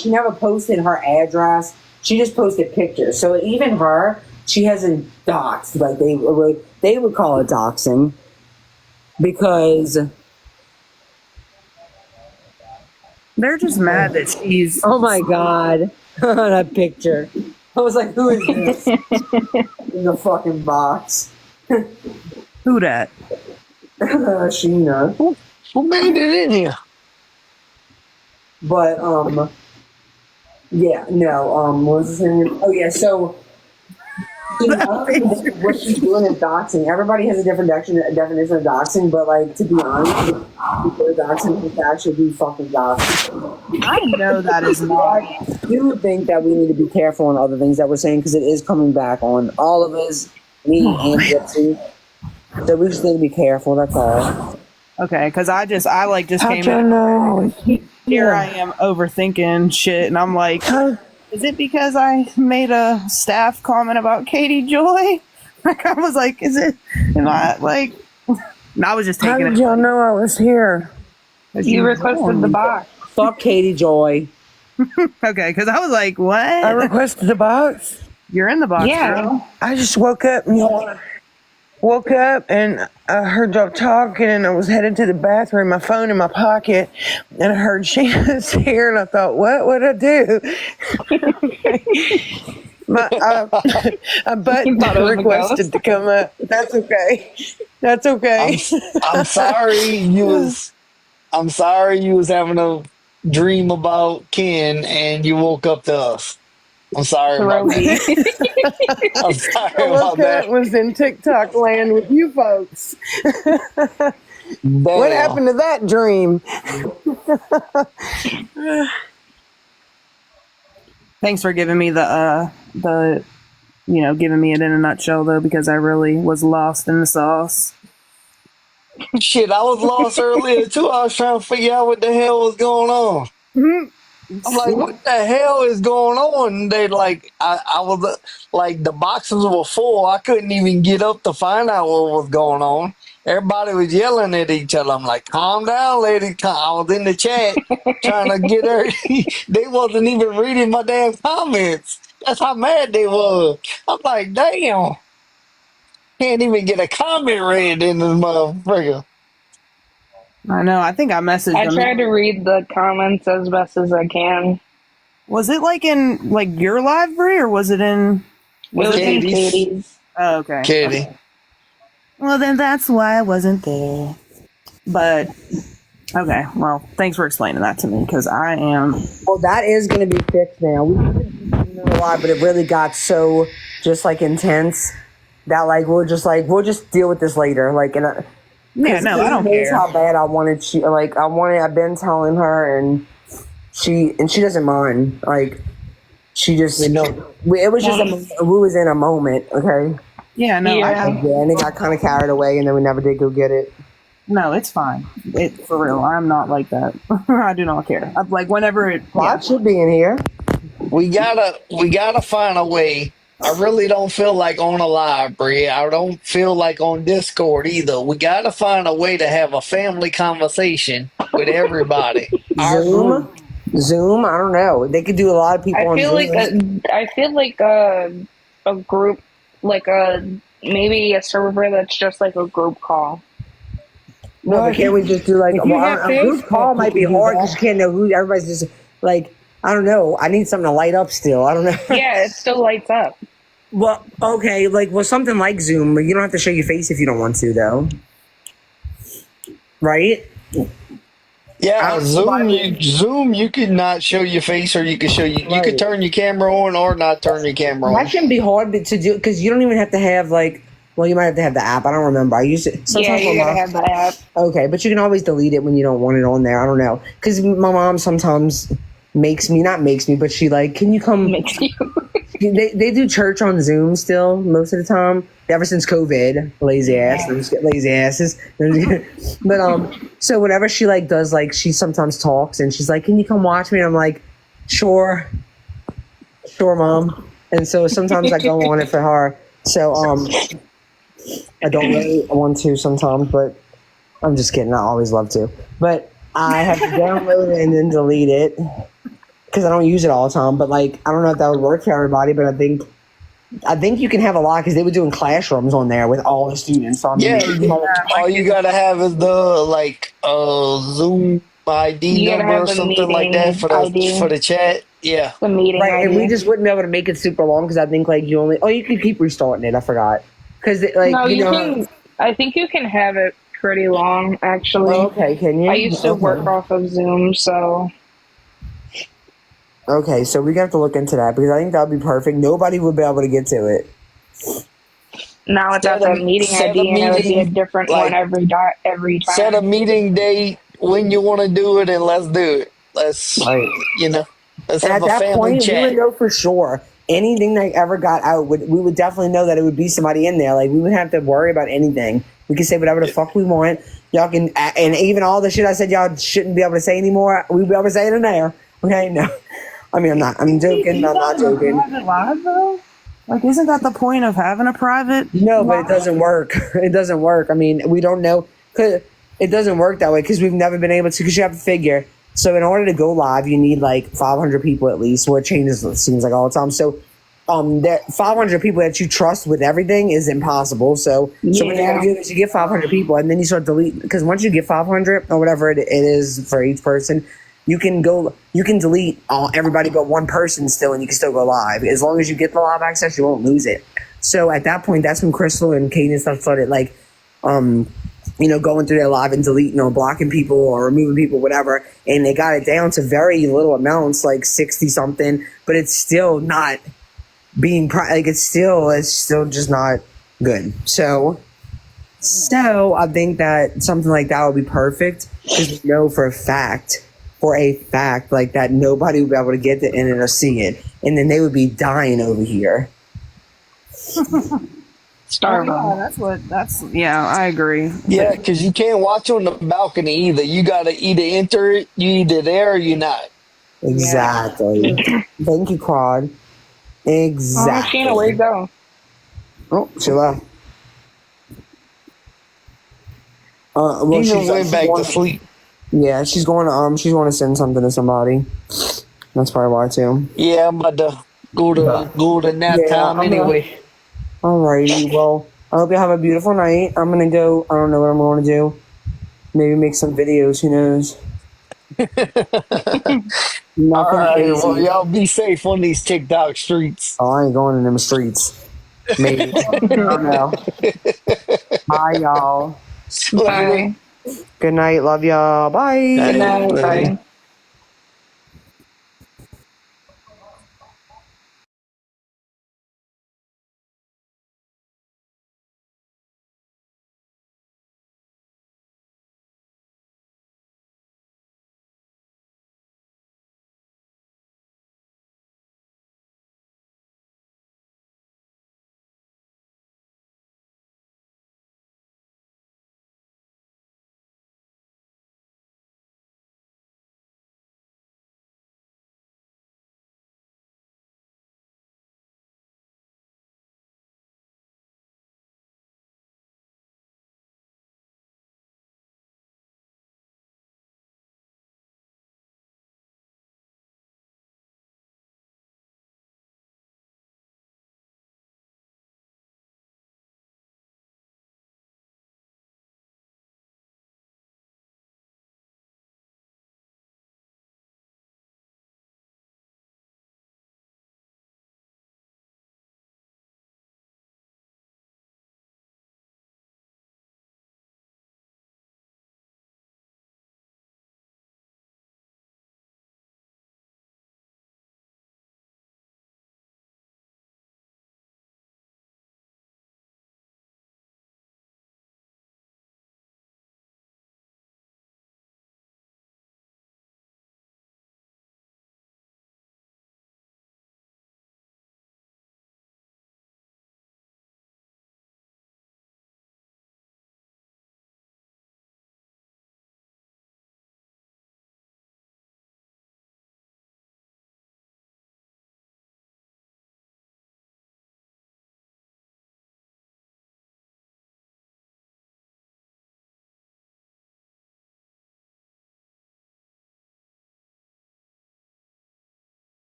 She never posted her address. She just posted pictures. So even her, she hasn't doxed, like they would call it doxing, because they're just mad that she's. Oh my god, that picture! I was like, who is this in the fucking box? Who that? Sheena. Who made it in here? But yeah, no, what was his name? Oh yeah, so. What she's doing is doxing. Everybody has a different definition of doxing, but, like, to be honest, before doxing can actually be fucking doxing. I know that is not. I do think that we need to be careful on other things that we're saying, because it is coming back on all of us, me and Gypsy. So we just need to be careful. That's all. Okay, because I just came in. Know? Here I am overthinking shit, and I'm like. Is it because I made a staff comment about Katie Joy? Like, I was like, am I, like, and I was just taking it. How did y'all know I was here? You requested the box. Fuck Katie Joy. Okay, because I was like, what? I requested the box? You're in the box, Yeah. girl. I just woke up and I heard y'all talking, and I was headed to the bathroom, my phone in my pocket, and I heard Sheena's here, and I thought, what would I do? A button requested to come up. That's okay. That's okay. I'm sorry you was having dream about Ken and you woke up to us. I'm sorry about that. Throaty. I'm sorry Well, about Cat that. was in TikTok land with you folks. What Damn. happened to that dream? Thanks for giving me the giving me it in a nutshell though, because I really was lost in the sauce. Shit, I was lost earlier too. I was trying to figure out what the hell was going on. I'm like, what the hell is going on? They like, I was like, the boxes were full. I couldn't even get up to find out what was going on. Everybody was yelling at each other. I'm like, calm down, lady. I was in the chat trying to get her. They wasn't even reading my damn comments. That's how mad they was. I'm like, damn. Can't even get a comment read in this motherfucker. I know. I think I messaged I them. try to read the comments as best as I can. Was it like in like your library or was it in? It was in Katie's. Katie's. Oh, okay. Katie. Well, then that's why I wasn't there. But okay. Well, thanks for explaining that to me because I am. Well, that is going to be fixed now. We've been doing it a lot, but it really got so just like intense that like we'll just deal with this later. Like, and Yeah, no, I don't knows care. how bad I wanted. I've been telling her, and she doesn't mind. Like, she just, it was just we was in a moment, okay. Yeah, no, Yeah. And it got kind of carried away, and then we never did go get it. no, it's fine. It for real. I'm not like that. I do not care. Like whenever it. Well, Yeah. I should be in here. We gotta find a way. I really don't feel like on a live, Brie. I don't feel like on Discord either. We gotta find a way to have a family conversation with everybody. Our group. Zoom. I don't know. They could do a lot of people I on feel Zoom. like a group, like maybe a server that's just like a group call. No, but can't we just do like If you have a group Facebook, call might be you can do hard that. because you can't know who everybody's just like. I don't know. I need something to light up still. I don't know. Yeah, it still lights up. Well, okay, something like Zoom, but you don't have to show your face if you don't want to, though. Right? Yeah, Zoom. You could not show your face, or you could show you. You Right. could turn your camera on or not turn your camera on. That shouldn't be hard to do because you don't even have to have like. Well, you might have to have the app. I don't remember. I used it. Yeah, you gotta have the app. Okay, but you can always delete it when you don't want it on there. I don't know because my mom sometimes not makes me, but she like, can you come? Makes you. They do church on Zoom still most of the time. Ever since COVID, lazy ass, they just get lazy asses. But so whenever she like does like she sometimes talks and she's like, "Can you come watch me?" And I'm like, "Sure, mom." And so sometimes I go on it for her. So I don't really want to sometimes, but I'm just kidding. I always love to, but I have to download it and then delete it. Because I don't use it all the time, but like I don't know if that would work for everybody. But I think you can have a lot because they were doing classrooms on there with all the students. So I mean, Yeah, all you gotta have is the Zoom ID You gotta number or have the something like meeting that for ID. the chat. Yeah, The meeting right, and ID. we just wouldn't be able to make it super long because I think like you can keep restarting it. I forgot because like No, you know. can. I think you can have it pretty long, actually. Oh, okay, can you? I used to work off of Zoom, so Okay, so we have to look into that because I think that would be perfect. Nobody would be able to get to it. now it's Set at a- the meeting set a ID, and it would be a meeting, different like, one every time. set a meeting date when you want to do it, and let's do it. Let's let's And have at a that family point, we chat. would know for sure anything that ever got out. We would definitely know that it would be somebody in there. Like we wouldn't have to worry about anything. We could say whatever the fuck we want. Y'all can, and even all the shit I said y'all shouldn't be able to say anymore. We'd be able to say it in there. Okay, no. I mean, I'm not. I'm joking. I'm not joking. Private live though? Like, isn't that the point of having a private? No, but it doesn't work. It doesn't work. I mean, we don't know. Cause it doesn't work that way because we've never been able to. Because you have to figure. So in order to go live, you need like 500 people at least. Well, it changes. It seems like all the time. So, that 500 people that you trust with everything is impossible. So what you gotta do is you get 500 people, and then you start deleting. Because once you get 500 or whatever it is for each person, you can delete everybody but one person still, and you can still go live. As long as you get the live access, you won't lose it. So at that point, that's when Crystal and Kate and stuff started like going through their live and deleting or blocking people or removing people, whatever. And they got it down to very little amounts, like 60 something, but it's still not being like it's still just not good. So I think that something like that would be perfect, because we know for a fact, like that nobody would be able to get the internet or see it, and then they would be dying over here. Starving. Yeah, I agree. Yeah, because you can't watch on the balcony either. You got to either enter it, you either there or you're not. Exactly. Thank you, Quad. Exactly. Oh, Sheena, where'd you go? Oh, she left. Sheena went back to sleep. Yeah, she's going to send something to somebody. That's probably why too. Yeah, I'm about to go to nap time anyway. Alrighty, well, I hope you have a beautiful night. I'm gonna go. I don't know what I'm going to do. Maybe make some videos. Who knows? All right, well, y'all be safe on these TikTok streets. Oh, I ain't going in them streets. Maybe. I don't know. Bye, y'all. Bye. Good night. Love y'all. Bye. Good night. Bye.